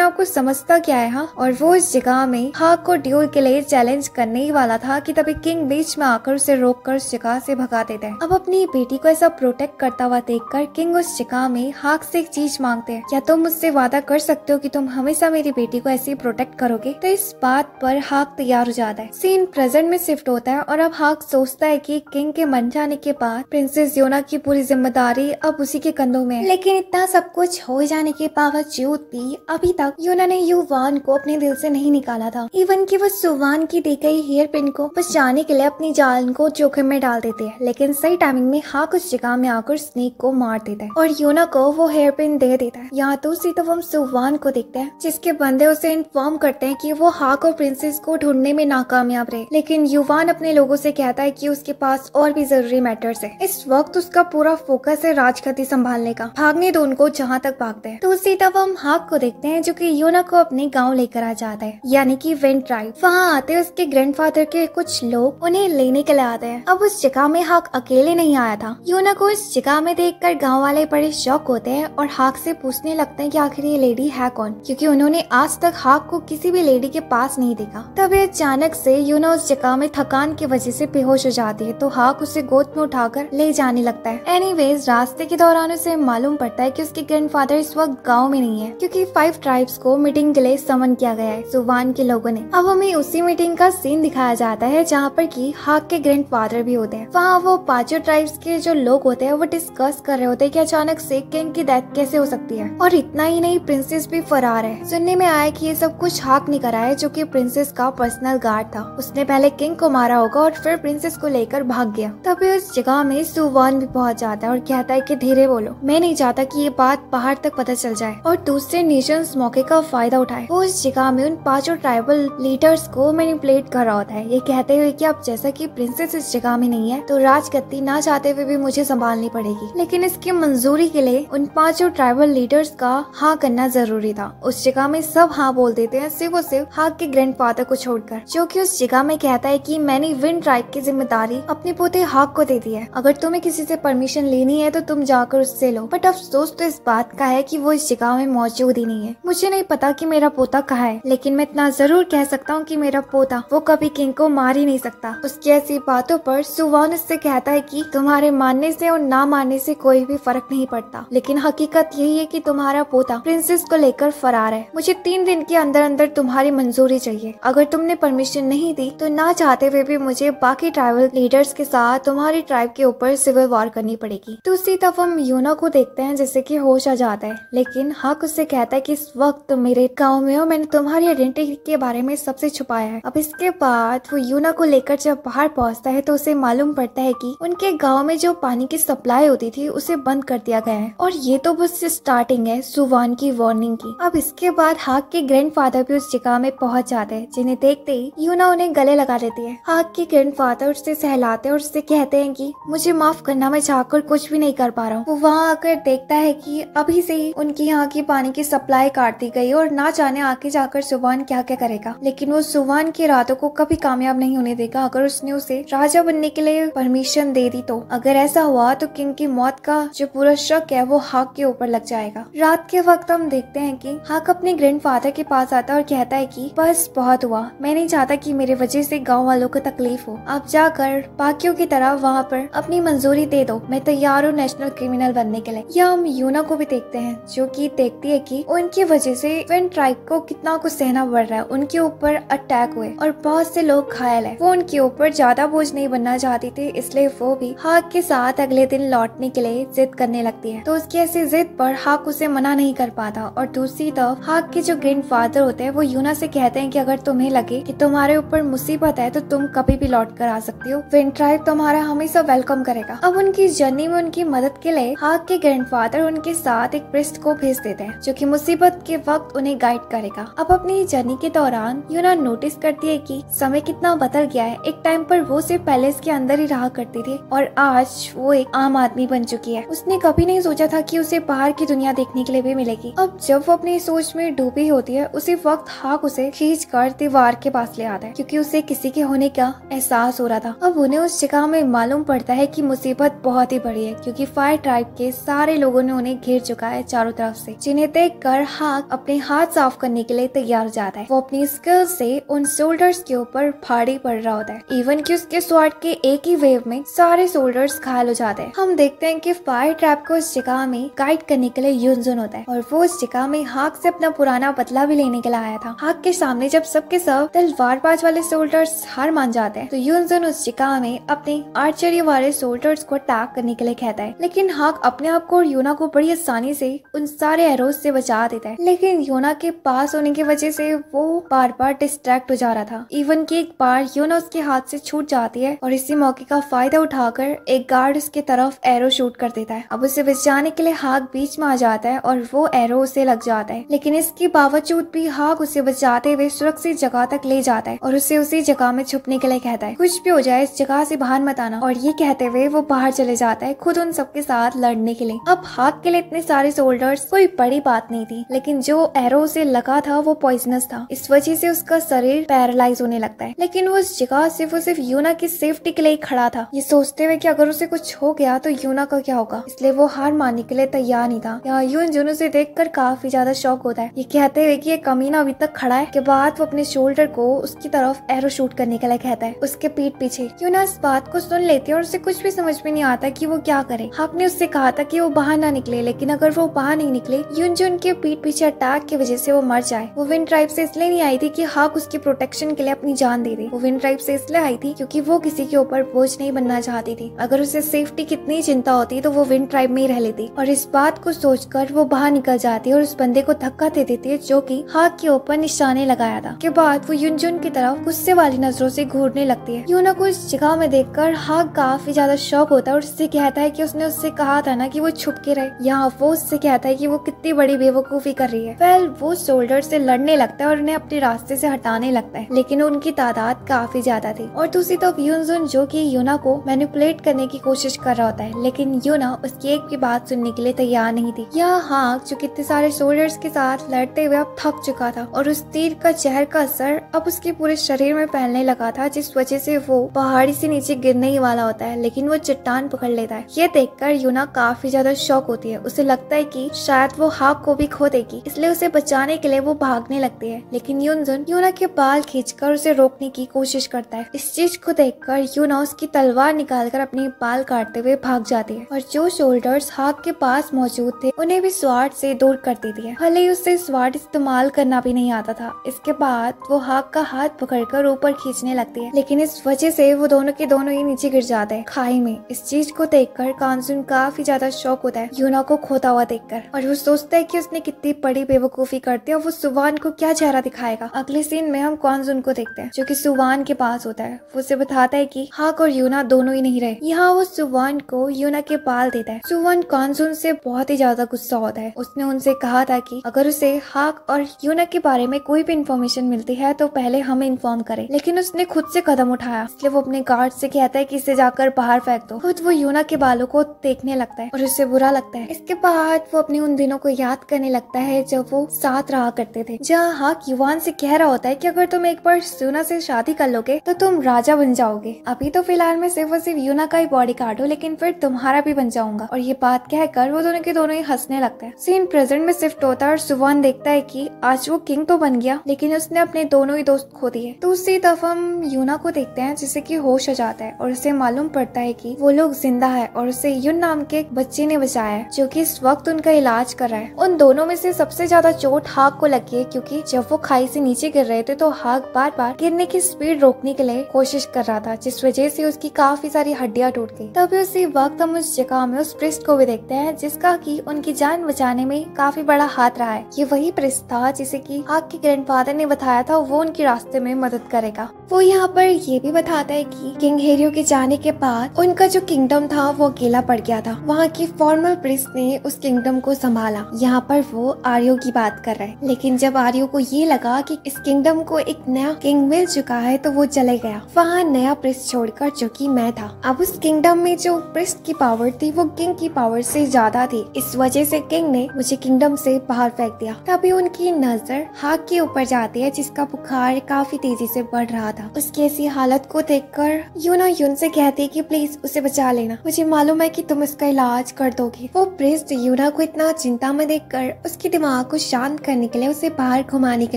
आप को समझता क्या है, हाँ? और वो इस जगह में हाक को ड्यूल के लिए चैलेंज करने ही वाला था कि तभी किंग बीच में आकर उसे रोककर उस जगह से भगा देता है। अब अपनी बेटी को ऐसा प्रोटेक्ट करता हुआ देखकर किंग उस जगह में हाक से एक चीज मांगते हैं, क्या तुम मुझसे वादा कर सकते हो कि तुम हमेशा मेरी बेटी को ऐसे ही प्रोटेक्ट करोगे? तो इस बात पर हाक तैयार हो जाता है। सीन प्रेजेंट में शिफ्ट होता है और अब हाक सोचता है कि किंग के मर जाने के बाद प्रिंसेस योना की पूरी जिम्मेदारी अब उसी के कंधों में है। लेकिन इतना सब कुछ हो जाने के बावजूद भी अभी तक योना ने युवान को अपने दिल से नहीं निकाला था। इवन कि वो सुवान की दी गई हेयर पिन को बचाने के लिए अपनी जान को जोखिम में डाल देते हैं, लेकिन सही टाइमिंग में हाक उस जगह में आकर स्नेक को मार देता है और योना को वो हेयर पिन दे देता है। यहाँ दूसरी तरफ हम सुवान को देखते हैं, जिसके बंदे उसे इन्फॉर्म करते हैं कि वो हाक और प्रिंसेस को ढूंढने में नाकामयाब रहे, लेकिन युवान अपने लोगों से कहता है कि उसके पास और भी जरूरी मैटर्स है। इस वक्त उसका पूरा फोकस है राजगद्दी संभालने का, भागने दो उनको जहाँ तक भागते हैं। दूसरी तरफ हम हाक को देखते हैं, जो कि योना को अपने गाँव लेकर आ जाता है, यानी कि वेंट ट्राइब। वहाँ आते उसके ग्रैंडफादर के कुछ लोग उन्हें लेने के लिए आते हैं। अब उस जगह में हाक अकेले नहीं आया था। योना को इस जगह में देखकर गांव वाले बड़े शॉक होते हैं और हाक से पूछने लगते हैं कि आखिर ये लेडी है कौन, क्योंकि उन्होंने आज तक हाक को किसी भी लेडी के पास नहीं देखा। तभी अचानक से योना उस जगह में थकान की वजह से बेहोश हो जाती है, तो हाक उसे गोद में उठाकर ले जाने लगता है। एनीवेज रास्ते के दौरान उसे मालूम पड़ता है कि उसके ग्रैंडफादर इस वक्त गाँव में नहीं है, क्योंकि 5 ट्राइब्स को मीटिंग के लिए समन किया गया है सुवान के लोगों ने। अब हमें उसी मीटिंग का सीन दिखाया जाता है जहाँ पर कि हाक के ग्रैंडफादर भी होते हैं। वहाँ वो 5 ट्राइब्स के जो लोग होते हैं वो डिस्कस कर रहे होते हैं कि अचानक से किंग की डेथ कैसे हो सकती है, और इतना ही नहीं प्रिंसेस भी फरार है। सुनने में आया कि ये सब कुछ हाक ने करा है, जो कि प्रिंसेस का पर्सनल गार्ड था। उसने पहले किंग को मारा होगा और फिर प्रिंसेस को लेकर भाग गया। तभी उस जगह में सुवान भी पहुंच जाता है और कहता है कि धीरे बोलो, मैं नहीं चाहता कि ये बात बाहर तक पता चल जाए और दूसरे नेशंस मौके का फायदा उठाए। वो इस जगह में उन 5 ट्राइबल लीडर्स को मैनिपुलेट कर रहा होता है, ये कहते हुए कि अब जैसा कि प्रिंसेस इस जगह में नहीं है तो राजगद्दी ना चाहते हुए भी मुझे संभालनी पड़ेगी, लेकिन इसकी मंजूरी के लिए उन 5 ट्राइबल लीडर्स का हाँ करना जरूरी था। उस जगह में सब हाँ बोल देते हैं, सिर्फ और सिर्फ हाक के ग्रैंडफादर को छोड़कर, जो कि उस जगह में कहता है कि मैंने विंड ट्राइब की जिम्मेदारी अपने पोते हाक को दे दी है, अगर तुम्हें किसी से परमिशन लेनी है तो तुम जाकर उससे लो। बट अफसोस तो इस बात का है कि वो इस जगह में मौजूद ही नहीं है। मुझे नहीं पता कि मेरा पोता कहाँ है, लेकिन मैं इतना जरूर कह सकता हूँ कि मेरा पोता वो कभी किंग को मार ही नहीं सकता। उसकी ऐसी बातों पर सुवान उससे कहता है कि तुम्हारे मानने से और ना मानने से कोई भी फर्क नहीं पड़ता, लेकिन हकीकत यही है कि तुम्हारा पोता प्रिंसेस को लेकर फरार है। मुझे 3 दिन के अंदर अंदर तुम्हारी मंजूरी चाहिए। अगर तुमने परमिशन नहीं दी तो ना चाहते हुए भी मुझे बाकी ट्राइबल लीडर्स के साथ तुम्हारी ट्राइब के ऊपर सिविल वॉर करनी पड़ेगी। दूसरी तरफ हम योना को देखते हैं जैसे कि होश आ जाता है, लेकिन हाक उससे कहता है कि इस वक्त मेरे गाँव में हो, मैंने तुम्हारी आइडेंटिटी के बारे में सबसे छुपाया है। अब इसके बाद वो योना को लेकर जब बाहर पहुंचता है तो उसे मालूम पड़ता है कि उनके गांव में जो पानी की सप्लाई होती थी उसे बंद कर दिया गया है, और ये तो बस स्टार्टिंग है सुवान की वार्निंग की। अब इसके बाद हाक के ग्रैंडफादर भी उस जगह में पहुंच जाते हैं, जिन्हें देखते ही योना उन्हें गले लगा लेती है। हाक के ग्रैंडफादर उससे सहलाते और उससे कहते हैं कि मुझे माफ करना, मैं चाहकर कुछ भी नहीं कर पा रहा हूँ। वो वहाँ आकर देखता है कि अभी से ही उनकी यहाँ की पानी की सप्लाई काट दी गई और ना जाने आगे जाकर सुवान क्या क्या करेगा, लेकिन वो सुवान की इरादों को कभी कामयाब नहीं होने देगा अगर उसने उसे राजा बनने के लिए परमिशन दे दी तो। अगर ऐसा हुआ तो किंग की मौत का जो पूरा शक है वो हाक के ऊपर लग जाएगा। रात के वक्त हम देखते हैं कि हाक अपने ग्रैंडफादर के पास आता है और कहता है कि बस बहुत हुआ, मैं नहीं चाहता कि मेरे वजह से गाँव वालों को तकलीफ हो। आप जाकर बाकियों की तरह वहाँ पर अपनी मंजूरी दे दो, मैं तैयार हूँ नेशनल क्रिमिनल बनने के लिए। या हम यूना को भी देखते हैं जो कि देखती है कि उनकी वजह से विंड ट्राइब को कितना कुछ सहना पड़ रहा है, उनके ऊपर अटैक हुए और बहुत से लोग घायल है। वो उनके उनके ऊपर ज्यादा बोझ नहीं बनना चाहती थी, इसलिए वो भी हाक के साथ अगले दिन लौटने के लिए जिद करने लगती है। तो उसकी ऐसी जिद पर हाक उसे मना नहीं कर पाता। और दूसरी तरफ हाक के जो ग्रैंडफादर होते हैं वो यूना से कहते हैं कि अगर तुम्हें लगे कि तुम्हारे ऊपर मुसीबत है तो तुम कभी भी लौट कर आ सकती हो, विंड ट्राइब तुम्हारा हमेशा वेलकम करेगा। अब उनकी जर्नी में उनकी मदद के लिए हाक के ग्रैंडफादर उनके साथ एक प्रिस्ट को भेज देते हैं जो कि मुसीबत के वक्त उन्हें गाइड करेगा। अब अपनी जर्नी के दौरान यूना नोटिस करती है कि समय कितना बदल गया है। एक टाइम पर वो सिर्फ पैलेस के अंदर ही रहा करती थी और आज वो एक आम आदमी बन चुकी है। उसने कभी नहीं सोचा था कि उसे बाहर की दुनिया देखने के लिए भी मिलेगी। अब जब वो अपनी सोच में डूबी होती है उसी वक्त हाक उसे खींच कर दीवार के पास ले आता है क्योंकि उसे किसी के होने का एहसास हो रहा था। अब उन्हें उस जगह में मालूम पड़ता है कि मुसीबत बहुत ही बड़ी है क्योंकि फायर ट्राइब के सारे लोगों ने उन्हें घेर चुका है चारों तरफ से, जिन्हें देख कर हाक अपने हाथ साफ करने के लिए तैयार हो जाता है। वो अपनी स्किल से उन सोल्जर्स के ऊपर भारी पड़ रहा होता है। इवन कि उसके स्वॉर्ड के एक ही वेव में सारे सोल्जर्स घायल हो जाते हैं। हम देखते हैं कि फायर ट्रैप को उस जगह में गाइड करने के लिए युनजुन होता है और वो उस जगह में हाक से अपना पुराना बदला भी लेने के लिए आया था। हाक के सामने जब सबके सब तलवारबाज वाले सोल्जर्स हार मान जाते हैं तो युनजुन उस जगह में अपने आर्चरी वाले सोल्जर्स को अटैक करने के लिए कहता है, लेकिन हाक अपने आप को और यूना को बड़ी आसानी से उन सारे एरोज से बचा देता है। लेकिन यूना के पास होने की वजह से वो बार बार डिस्ट्रैक्ट हो जा रहा था। इवन कि एक बार यूना उसके हाथ से छूट जाती है और इसी मौके का फायदा उठाकर एक गार्ड उसके तरफ एरो शूट कर देता है। अब उसे बचाने के लिए हाक बीच में आ जाता है और वो एरो उसे लग जाता है, लेकिन इसके बावजूद भी हाक उसे बचाते हुए सुरक्षित जगह तक ले जाता है और उसे उसी जगह में छुपने के लिए कहता है, कुछ भी हो जाए इस जगह से बाहर मत आना। और ये कहते हुए वो बाहर चले जाता है खुद उन सबके साथ लड़ने के लिए। अब हाक के लिए इतने सारे सोल्जर्स कोई बड़ी बात नहीं थी, लेकिन जो एरो उसे लगा था वो पॉइजनस था। इस वजह से उसका शरीर पैरालाइज होने लगता है। लेकिन वो उस जगह से वो सिर्फ यूना की सेफ्टी के लिए खड़ा था, ये सोचते हुए कि अगर उसे कुछ हो गया तो यूना का क्या होगा, इसलिए वो हार मानने के लिए तैयार नहीं था। यहाँ युनजुन उसे देखकर काफी ज्यादा शॉक होता है, ये कहते हुए कि ये कमीना अभी तक खड़ा है। के बाद वो अपने शोल्डर को उसकी तरफ एरो शूट करने के लिए कहता है उसके पीठ पीछे। यूना इस बात को सुन लेती है और उसे कुछ भी समझ में नहीं आता कि वो क्या करे। हाक ने उससे कहा था कि वो बाहर ना निकले, लेकिन अगर वो बाहर नहीं निकले युनजुन के पीठ पीछे अटैक की वजह से वो मर जाए। वो विंड ट्राइब से इसलिए नहीं आई थी कि हाक उसकी प्रोटेक्शन के लिए अपनी जान दे दे। वो विंड ट्राइब से इसलिए आई थी क्योंकि वो किसी के ऊपर बोझ नहीं बनना चाहती थी। अगर उसे सेफ्टी कितनी चिंता होती तो वो विंड ट्राइब में ही रह लेती। और इस बात को सोचकर वो बाहर निकल जाती है और उस बंदे को धक्का दे देती है जो कि हाक के ऊपर निशाने लगाया था। के बाद वो युनजुन की तरफ गुस्से वाली नजरों से घूरने लगती है। यूना को इस जगह में देखकर हाक काफी ज्यादा शॉक होता है और उससे कहता है कि उसने उससे कहा था ना कि वो छुप के रहे। यहाँ वो उससे कहता है कि वो कितनी बड़ी बेवकूफी कर रही है। वेल वो सोल्जर से लड़ने लगता है और उन्हें अपने रास्ते से हटाने लगता है, लेकिन उनकी तादाद काफी ज्यादा थी। और दूसरी तरफ युनजुन जो कि यूना को मैनिपुलेट करने की कोशिश कर रहा होता है, लेकिन यूना उसकी एक भी बात सुनने के लिए तैयार नहीं थी। यहाँ हाक जो कितने सारे सोल्जर्स के साथ लड़ते हुए अब थक चुका था और उस तीर का जहर का असर अब उसके पूरे शरीर में फैलने लगा था, जिस वजह से वो पहाड़ी से नीचे गिरने ही वाला होता है, लेकिन वो चट्टान पकड़ लेता है। ये देखकर यूना काफी ज्यादा शॉक होती है। उसे लगता है कि शायद वो हाक को भी खो देगी, इसलिए उसे बचाने के लिए वो भागने लगती है। लेकिन युनजुन यूना के बाल खींचकर उसे रोकने की कोशिश करता है। इस चीज को देखकर यूना उसकी तलवार निकालकर अपने बाल काटते हुए भाग जाती है और जो शोल्डर्स हाक के पास मौजूद थे उन्हें भी स्वार्ड से दूर कर देती है, भले ही उसे स्वार्ड इस्तेमाल करना भी नहीं आता था। इसके बाद वो हाक का हाथ पकड़कर ऊपर खींचने लगती है, लेकिन इस वजह से वो दोनों के दोनों ही नीचे गिर जाते हैं खाई में। इस चीज को देखकर कांजुन काफी ज्यादा शॉक होता है यूना को खोता हुआ देखकर, और वो सोचता है कि उसने कितनी बड़ी बेवकूफी कर दी और वो सुवान को क्या चेहरा दिखाएगा। अगले सीन में हम कांजुन को देखते हैं जो कि सुवान के पास होता है। वो उसे बताता है कि हाक और यूना दोनों ही नहीं रहे। यहाँ वो सुवान को यूना के बाल देता है। सुवान कांजुन से बहुत ही ज्यादा गुस्सा होता है। उसने उनसे कहा था कि अगर उसे हाक और यूना के बारे में कोई भी इन्फॉर्मेशन मिलती है तो पहले हमें इन्फॉर्म करे, लेकिन उसने खुद से कदम उठाया। इसलिए वो अपने गार्ड से कहता है कि इसे जाकर बाहर फेंक दो। खुद वो यूना के बालों को देखने लगता है और उसे बुरा लगता है। इसके बाद वो अपने उन दिनों को याद करने लगता है जब वो साथ रहा करते थे, जहाँ हाक युवान से कह रहा होता है कि अगर तुम एक बार यूना से शादी कर लोगे तो तुम राजा बन जाओगे। अभी तो फिलहाल मैं सिर्फ और सिर्फ यूना का ही बॉडी गार्ड हूँ, लेकिन फिर तुम्हारा भी बन जाऊंगा। और ये बात कहकर वो दोनों के दोनों ही हंसने लगता है। सीन प्रेजेंट में शिफ्ट होता है और सुवान देखता है कि आज वो किंग तो बन गया, लेकिन उसने अपने दोनों ही दोस्त खो दिए। तो उसी तरफ हम यूना को देखते हैं जिसे कि होश आ जाता है और उसे मालूम पड़ता है कि वो लोग जिंदा है और उसे युन नाम के एक बच्चे ने बचाया है जो कि इस वक्त उनका इलाज कर रहा है। उन दोनों में से सबसे ज्यादा चोट हाक को लगी है, क्योंकि जब वो खाई से नीचे गिर रहे थे तो हाक बार बार गिरने की स्पीड रोकने के लिए कोशिश कर रहा था, जिस वजह से उसकी काफी सारी हड्डियां टूट गई। तभी उसी वक्त हम उस जगह में उस प्रिस्ट को भी देखते हैं, जिसका कि उनकी जान बचाने में काफी बड़ा हाथ रहा है। ये वही प्रिस्ट था जिसे कि हाक के ग्रैंडफादर ने बताया था वो उनके रास्ते में मदद करेगा। वो यहाँ पर ये भी बताता है कि किंग हेरियो के जाने के बाद उनका जो किंगडम था वो अकेला पड़ गया था। वहाँ की फॉर्मल प्रिस्ट ने उस किंगडम को संभाला। यहाँ पर वो आर्यो की बात कर रहे हैं, लेकिन जब आर्यो को ये लगा कि इस किंगडम को एक नया किंग मिल चुका है तो वो चले गया वहाँ नया प्रिस्ट छोड़कर, जो कि मैं था। अब उस किंगडम में जो प्रिस्ट की पावर थी वो किंग की पावर से ज्यादा थी। इस वजह से किंग ने मुझे किंगडम से बाहर फेंक दिया। तभी उनकी नजर हाक के ऊपर जाती है, जिसका बुखार काफी तेजी से बढ़ रहा था। उसकी ऐसी हालत को देखकर यूना यून से कहती है कि प्लीज उसे बचा लेना, मुझे मालूम है कि तुम इसका इलाज कर दोगे। वो प्रिस्ट यूना को इतना चिंता में देखकर उसके दिमाग को शांत करने के लिए उसे बाहर घुमाने के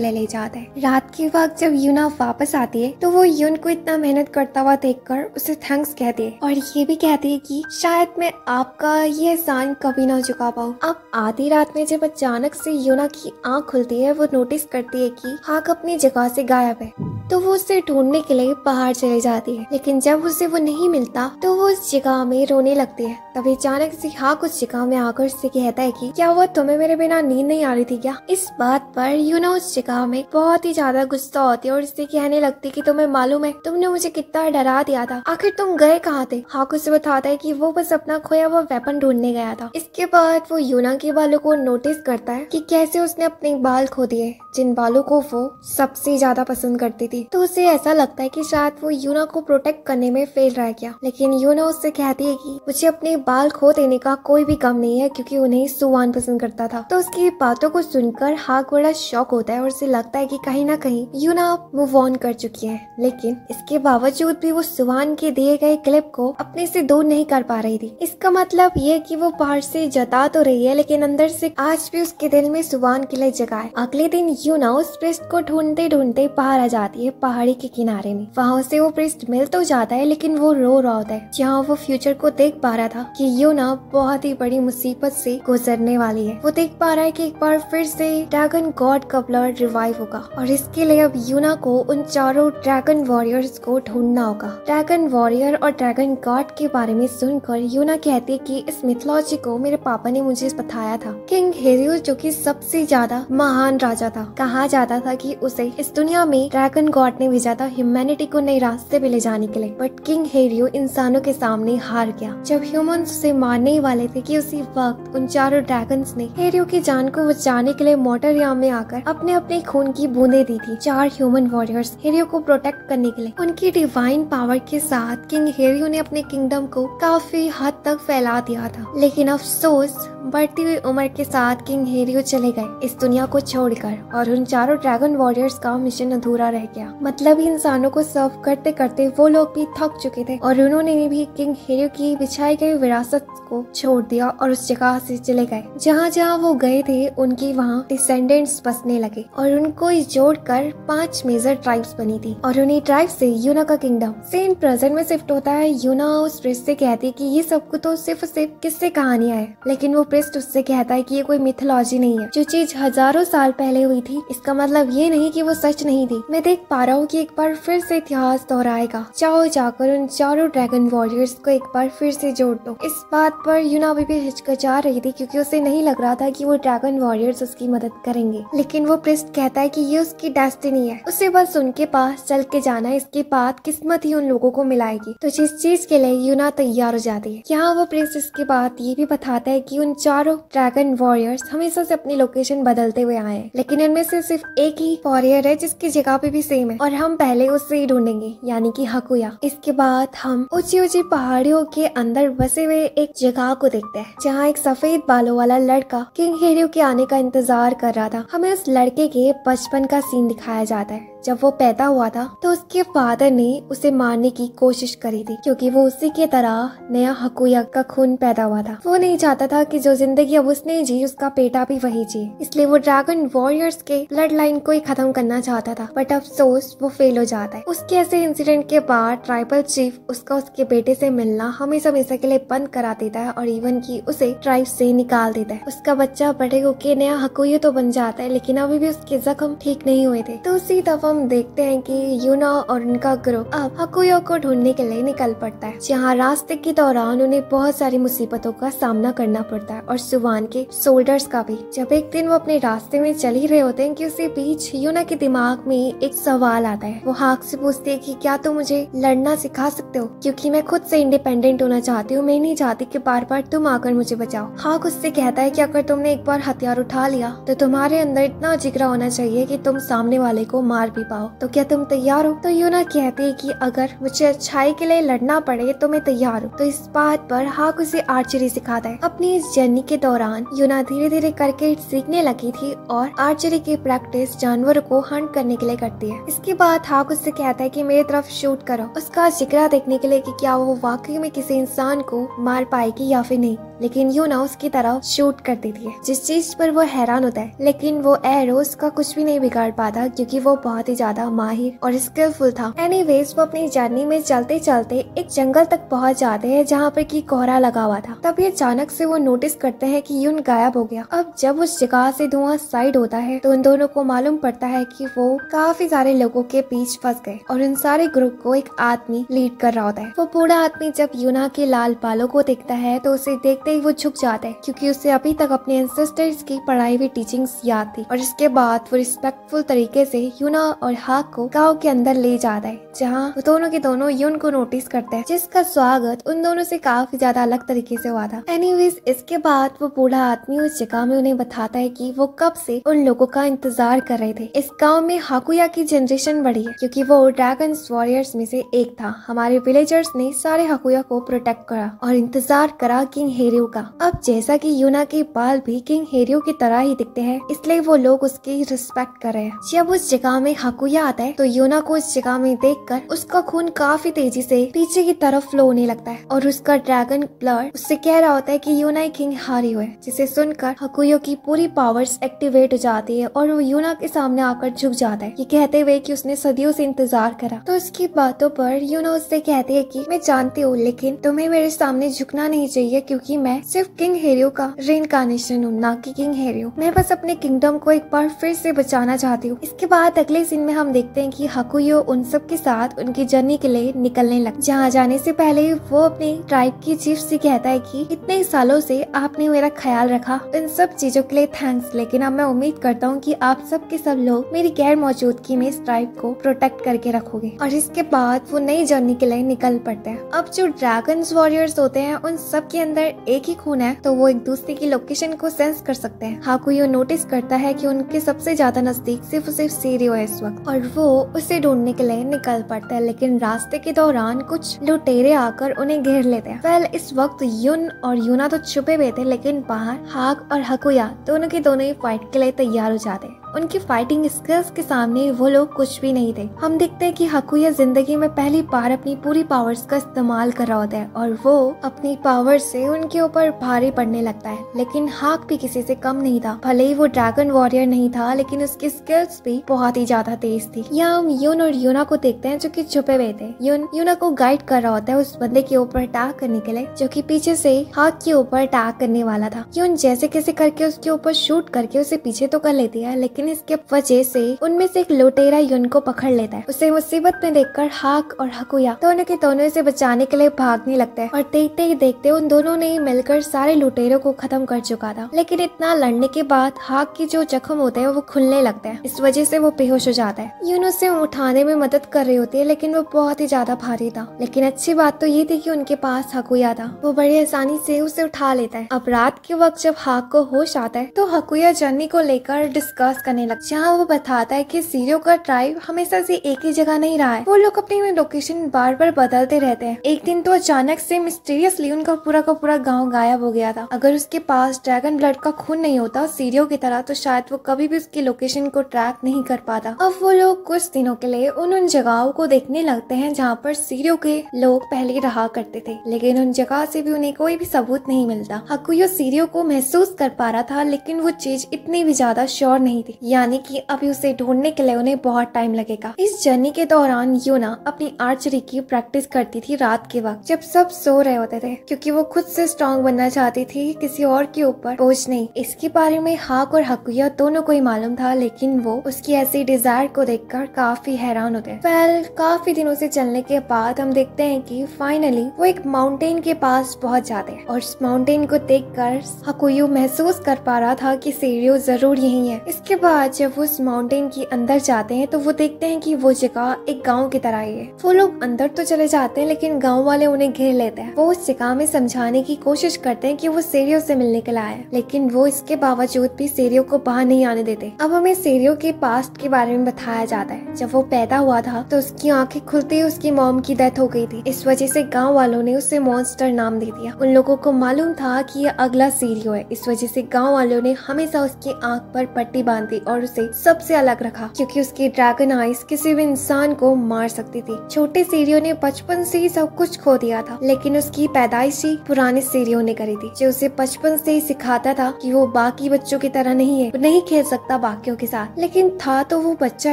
लिए ले जाता है। रात के वक्त जब यूना वापस आती है तो वो यून को इतना मेहनत करता हुआ देखकर उसे थैंक्स कहती है और ये भी कहती है कि शायद मैं आपका ये एहसान कभी ना चुका पाऊँ। अब आधी रात में जब अचानक से यूना की आँख खुलती है, वो नोटिस करती है कि हाक अपनी जगह से गायब है। तो वो उसे ढूंढने के लिए बाहर चले जाती है, लेकिन जब उसे वो नहीं मिलता तो वो उस जगह में रोने लगती है। तभी अचानक से हाक उस जगह में आकर उससे कहता है कि क्या वो तुम्हें मेरे बिना नींद नहीं आ रही थी क्या? इस बात पर यूना उस जगह में बहुत ही ज्यादा गुस्सा होती है और उससे कहने लगती कि तुम्हें मालूम है तुमने मुझे कितना डरा दिया था, आखिर तुम गए कहाँ थे? हाक उसे बताता है कि वो बस अपना खोया हुआ वेपन ढूंढने गया था। इसके बाद वो यूना के बालों को नोटिस करता है कि कैसे उसने अपने बाल खो दिए, जिन बालों को वो सबसे ज्यादा पसंद करती थी। तो उसे ऐसा लगता है कि शायद वो यूना को प्रोटेक्ट करने में फेल रह गया, लेकिन यूना उससे कहती है कि मुझे अपने बाल खो देने का कोई भी गम नहीं है, क्योंकि उन्हें सुवान पसंद करता था। तो उसकी बातों को सुनकर हाक बड़ा शॉक होता है और उसे लगता है कि कहीं ना कहीं यूना मूव ऑन कर चुकी है, लेकिन इसके बावजूद भी वो सुवान के दिए गए क्लिप को अपने से दूर नहीं कर पा रही थी। इसका मतलब ये कि वो बाहर से जता तो रही है, लेकिन अंदर से आज भी उसके दिल में सुवान के लिए जगह है। अगले दिन यूना उस प्रिस्ट को ढूंढते ढूंढते बाहर आ जाती है पहाड़ी के किनारे में। वहाँ से वो प्रिस्ट मिल तो जाता है, लेकिन वो रो रहा होता है, जहाँ वो फ्यूचर को देख पा रहा था कि यूना बहुत ही बड़ी मुसीबत से गुजरने वाली है। वो देख पा रहा है कि एक बार फिर से ड्रैगन गॉड का ब्लड रिवाइव होगा और इसके लिए अब यूना को उन चारों ड्रैगन वॉरियर्स को ढूंढना होगा। ड्रैगन वॉरियर और ड्रैगन गॉड के बारे में सुनकर यूना कहती है कि इस मिथोलॉजी को मेरे पापा ने मुझे बताया था। किंग हेरियो, जो कि सबसे ज्यादा महान राजा था, कहा जाता था कि उसे इस दुनिया में ड्रैगन गॉड ने भेजा था ह्यूमैनिटी को नए रास्ते पे ले जाने के लिए, बट किंग हेरियो इंसानों के सामने हार गया। जब ह्यूमंस उसे मारने ही वाले थे कि उसी वक्त उन चारों ड्रैगन्स ने हेरियो की जान को बचाने के लिए मोटरयाम में आकर अपने अपने खून की बूंदे दी थी। चार ह्यूमन वॉरियर्स हेरियो को प्रोटेक्ट करने के लिए उनकी डिवाइन पावर के साथ किंग हेरियो ने अपने किंगडम को काफी हद तक फैला दिया था। लेकिन अफसोस, बढ़ती हुई उम्र के साथ किंग हेरियो चले गए इस दुनिया को छोड़कर, और उन चारों ड्रैगन वॉरियर्स का मिशन अधूरा रह गया। मतलब इंसानों को सर्व करते करते वो लोग भी थक चुके थे और उन्होंने भी किंग हेरियो की बिछाई गई विरासत को छोड़ दिया और उस जगह से चले गए। जहाँ जहाँ वो गए थे उनकी वहाँ डिसेंडेंट्स बसने लगे और उनको जोड़कर 5 मेजर ट्राइब्स बनी थी और उन्हीं ट्राइब से यूना का किंगडम सेम प्रेजेंट में शिफ्ट होता है। यूना उस प्रिस्ट से कहती है कि ये सब कुछ तो सिर्फ किस्से कहानियां है, लेकिन वो प्रिस्ट उससे कहता है कि ये कोई मिथोलॉजी नहीं है। जो चीज हजारों साल पहले हुई थी इसका मतलब ये नहीं कि वो सच नहीं थी। मैं देख पा रहा हूँ कि एक बार फिर से इतिहास दोहराएगा। जाओ जाकर उन चारों ड्रैगन वॉरियर्स को एक बार फिर से जोड़ दो। इस बात पर यूना भी हिचकिचा रही थी, क्योंकि उसे नहीं लग रहा था कि वो ड्रैगन वॉरियर्स उसकी मदद करेंगे, लेकिन वो प्रिस्ट कहता है कि ये उसकी डेस्टिनी है, उसे बस उनके पास चल के जाना है। इसके बाद किस्मत ही उन लोगों को मिलाएगी। तो जिस चीज के लिए यूना तैयार हो जाती है, यहाँ वो प्रिस्ट इसके बाद ये भी बताता है कि उन चारों ड्रैगन वॉरियर्स हमेशा से अपनी लोकेशन बदलते हुए आए हैं, लेकिन इनमें से सिर्फ एक ही वॉरियर है जिसकी जगह पे भी सेम है और हम पहले उससे ही ढूंढेंगे, यानी कि हकुया। इसके बाद हम ऊंची ऊंची पहाड़ियों के अंदर बसे हुए एक जगह को देखते हैं, जहाँ एक सफेद बालों वाला लड़का किंग हेरियो के आने का इंतजार कर रहा था। हमें उस लड़के के बचपन का सीन दिखाया जाता है। जब वो पैदा हुआ था तो उसके फादर ने उसे मारने की कोशिश करी थी, क्योंकि वो उसी के तरह नया हकुया का खून पैदा हुआ था। वो नहीं चाहता था कि जो जिंदगी अब उसने जी उसका बेटा भी वही जी, इसलिए वो ड्रैगन वॉरियर्स के ब्लड लाइन को ही खत्म करना चाहता था, बट अफसोस वो फेल हो जाता है। उसके ऐसे इंसिडेंट के बाद ट्राइबल चीफ उसका उसके बेटे से मिलना हमेशा हमेशा के लिए बंद करा देता है और इवन की उसे ट्राइब से निकाल देता है। उसका बच्चा बड़े होके नया हकुया तो बन जाता है, लेकिन अभी भी उसके जख्म ठीक नहीं हुए थे। तो उसी दफा हम देखते हैं कि यूना और उनका ग्रुप अब हाकुया को ढूंढने के लिए निकल पड़ता है, जहाँ रास्ते के दौरान उन्हें बहुत सारी मुसीबतों का सामना करना पड़ता है और सुवान के सोल्जर्स का भी। जब एक दिन वो अपने रास्ते में चल ही रहे होते हैं कि उसी बीच यूना के दिमाग में एक सवाल आता है। वो हाक से पूछती है कि क्या तुम मुझे लड़ना सिखा सकते हो, क्योंकि मैं खुद से इंडिपेंडेंट होना चाहती हूँ, मैं नहीं चाहती कि बार बार तुम आकर मुझे बचाओ। हाक उससे कहता है कि अगर तुमने एक बार हथियार उठा लिया तो तुम्हारे अंदर इतना जिगरा होना चाहिए कि तुम सामने वाले को मार भी पाओ, तो क्या तुम तैयार हो? तो यूना कहती है कि अगर मुझे अच्छाई के लिए लड़ना पड़े तो मैं तैयार हूँ। तो इस बात पर हाक उसे आर्चरी सिखाता है। अपनी इस जर्नी के दौरान यूना धीरे धीरे करके सीखने लगी थी और आर्चरी की प्रैक्टिस जानवरों को हंट करने के लिए करती है। इसके बाद हाक उससे कहता है कि मेरी तरफ शूट करो, उसका जिगरा देखने के लिए कि क्या वो वाकई में किसी इंसान को मार पाएगी या फिर नहीं। लेकिन यूना उसकी तरफ शूट कर देती है, जिस चीज पर वो हैरान होता है। लेकिन वो एरो उसका कुछ भी नहीं बिगाड़ पाता, क्योंकि वो बहुत ही ज्यादा माहिर और स्किलफुल था। एनीवेज वो अपनी जर्नी में चलते चलते एक जंगल तक पहुंच जाते हैं, जहाँ पर की कोहरा लगा हुआ था। तभी अचानक से वो नोटिस करते हैं कि यून गायब हो गया। अब जब उस जगह से धुआं साइड होता है तो उन दोनों को मालूम पड़ता है कि वो काफी सारे लोगों के बीच फंस गए और उन सारे ग्रुप को एक आदमी लीड कर रहा होता है। वो बूढ़ा आदमी जब यूना के लाल बालों को देखता है तो उसे देखते ही वो झुक जाता है, क्योंकि उसे अभी तक अपने एंसेस्टर्स की पढ़ाई हुई टीचिंग्स याद थी। और इसके बाद वो रिस्पेक्टफुल तरीके से यूना और हाक को गांव के अंदर ले जाता है, जहाँ वो दोनों के दोनों यून को नोटिस करते हैं, जिसका स्वागत उन दोनों से काफी ज्यादा अलग तरीके से हुआ था। एनीवेज इसके बाद वो बूढ़ा आदमी उस जगह में उन्हें बताता है कि वो कब से उन लोगों का इंतजार कर रहे थे। इस गांव में हाकुया की जनरेशन बढ़ी है, क्योंकि वो ड्रैगन वॉरियर्स में से एक था। हमारे विलेजर्स ने सारे हाकुया को प्रोटेक्ट करा और इंतजार करा किंग हेरियो का। अब जैसा कि यूना के बाल भी किंग हेरियो की तरह ही दिखते हैं, इसलिए वो लोग उसकी रिस्पेक्ट कर रहे हैं। जब उस जगह में हाकुया आता है तो यूना को उस जगह में देखकर उसका खून काफी तेजी से पीछे की तरफ फ्लो होने लगता है और उसका ड्रैगन ब्लड उससे कह रहा होता है कि यूना किंग हारी हुए, जिसे सुनकर हाकुयो की पूरी पावर्स एक्टिवेट हो जाती है और वो यूना के सामने आकर झुक जाता है, ये कहते हुए कि उसने सदियों से इंतजार करा। तो उसकी बातों पर यूना उससे कहती है कि मैं जानती हूँ, लेकिन तुम्हें मेरे सामने झुकना नहीं चाहिए, क्योंकि मैं सिर्फ किंग हेरियो का रीइंकार्नेशन हूँ, ना कि किंग हेरियो। मैं बस अपने किंगडम को एक बार फिर से बचाना चाहती हूँ। इसके बाद अगले सीन में हम देखते हैं कि हाकुयो उन सब के साथ उनकी जर्नी के लिए निकलने लगा। जहाँ जाने से पहले वो अपने ट्राइब की चीफ से कहता है कि इतने सालों से आपने मेरा ख्याल रखा, इन सब चीजों के लिए थैंक्स, लेकिन अब मैं उम्मीद करता हूँ कि आप सब के सब लोग मेरी गैर मौजूदगी में इस ट्राइब को प्रोटेक्ट करके रखोगे। और इसके बाद वो नई जर्नी के लिए निकल पड़ते हैं। अब जो ड्रैगन वॉरियर्स होते हैं उन सब के अंदर एक ही खून है, तो वो एक दूसरे की लोकेशन को सेंस कर सकते हैं। हाकुयो नोटिस करता है कि उनके सबसे ज्यादा नजदीक सिर्फ सीरियो है इस वक्त, और वो उसे ढूंढने के लिए निकल पड़ता है। लेकिन रास्ते के दौरान कुछ लुटेरे आकर उन्हें घेर लेते हैं। वेल इस वक्त यून और यूना तो छुपे हुए थे, लेकिन बाहर हाक और हाकुया दोनों के दोनों ही फाइट के लिए तैयार हो जाते हैं। उनकी फाइटिंग स्किल्स के सामने वो लोग कुछ भी नहीं थे। हम देखते हैं कि हाकुया जिंदगी में पहली बार अपनी पूरी पावर्स का इस्तेमाल कर रहा होता है और वो अपनी पावर से उनके ऊपर भारी पड़ने लगता है। लेकिन हाक भी किसी से कम नहीं था, भले ही वो ड्रैगन वॉरियर नहीं था, लेकिन उसकी स्किल्स भी बहुत ही ज्यादा तेज थी। यहाँ हम यून और यूना को देखते हैं जो कि छुपे हुए थे। यून यूना को गाइड कर रहा होता है उस बंदे के ऊपर अटैक करने के लिए, जो कि पीछे से हाक के ऊपर अटैक करने वाला था। यून जैसे कैसे करके उसके ऊपर शूट करके उसे पीछे तो कर लेती है, लेकिन इसके वजह से उनमें से एक लुटेरा यून को पकड़ लेता है। उसे मुसीबत में देखकर हाक और हाकुया दोनों के दोनों से बचाने के लिए भागने लगता है और देखते ही देखते उन दोनों ने मिलकर सारे लुटेरों को खत्म कर चुका था। लेकिन इतना लड़ने के बाद हाक की जो जख्म होते हैं वो खुलने लगते हैं, इस वजह से वो बेहोश हो जाता है। यून उसे उठाने में मदद कर रही होती है, लेकिन वो बहुत ही ज्यादा भारी था। लेकिन अच्छी बात तो ये थी कि उनके पास हाकुया था, वो बड़ी आसानी से उसे उठा लेता है। अब रात के वक्त जब हाक को होश आता है तो हाकुया जर्नी को लेकर डिस्कस करने लगता है, जहाँ वो बताता है कि सीरियो का ट्राइब हमेशा से एक ही जगह नहीं रहा है, वो लोग अपनी लोकेशन बार बार बदलते रहते हैं। एक दिन तो अचानक से मिस्टीरियसली उनका पूरा का पूरा गांव गायब हो गया था। अगर उसके पास ड्रैगन ब्लड का खून नहीं होता सीरियो की तरह, तो शायद वो कभी भी उसकी लोकेशन को ट्रैक नहीं कर पाता। अब वो लोग कुछ दिनों के लिए उन जगहों को देखने लगते हैं जहाँ पर सीरियो के लोग पहले रहा करते थे, लेकिन उन जगह से भी उन्हें कोई भी सबूत नहीं मिलता। हाकुयो सीरियो को महसूस कर पा रहा था, लेकिन वो चीज इतनी भी ज्यादा श्योर नहीं थी। यानी कि अभी उसे ढूंढने के लिए उन्हें बहुत टाइम लगेगा। इस जर्नी के दौरान यूना अपनी आर्चरी की प्रैक्टिस करती थी रात के वक्त, जब सब सो रहे होते थे, क्योंकि वो खुद से स्ट्रॉन्ग बनना चाहती थी, किसी और के ऊपर बोझ नहीं। इसके बारे में हाक और हकुया दोनों को ही मालूम था, लेकिन वो उसकी ऐसी डिजायर को देखकर काफी हैरान होते हैं। काफी दिनों से चलने के बाद हम देखते हैं कि फाइनली वो एक माउंटेन के पास पहुंच जाते हैं, और इस माउंटेन को देखकर हकुयो महसूस कर पा रहा था कि सीरियो जरूर यही है। इसके बाद जब वो उस माउंटेन के अंदर जाते हैं तो वो देखते हैं कि वो जगह एक गांव की तरह ही है। वो लोग अंदर तो चले जाते हैं, लेकिन गांव वाले उन्हें घेर लेते हैं। वो उस जगह में समझाने की कोशिश करते हैं कि वो सीरियो से मिलने के लिए आए, लेकिन वो इसके बावजूद भी सीरियो को बाहर नहीं आने देते। अब हमें सीरियो के पास्ट के बारे में बताया जाता है। जब वो पैदा हुआ था तो उसकी आंखें खुलते ही उसकी मॉम की डेथ हो गई थी। इस वजह से गांव वालों ने उसे मॉन्स्टर नाम दे दिया। उन लोगों को मालूम था कि ये अगला सीरियो है, इस वजह से गांव वालों ने हमेशा उसकी आंख पर पट्टी बांधी और उसे सबसे अलग रखा, क्योंकि उसकी ड्रैगन आइज किसी भी इंसान को मार सकती थी। छोटे सीरियो ने बचपन से ही सब कुछ खो दिया था, लेकिन उसकी पैदाइश ही पुराने सीरियो ने करी थी, जो उसे बचपन से ही सिखाता था कि वो बाकी बच्चों की तरह नहीं है, वो नहीं खेल सकता बाकियों के साथ। लेकिन था तो वो बच्चा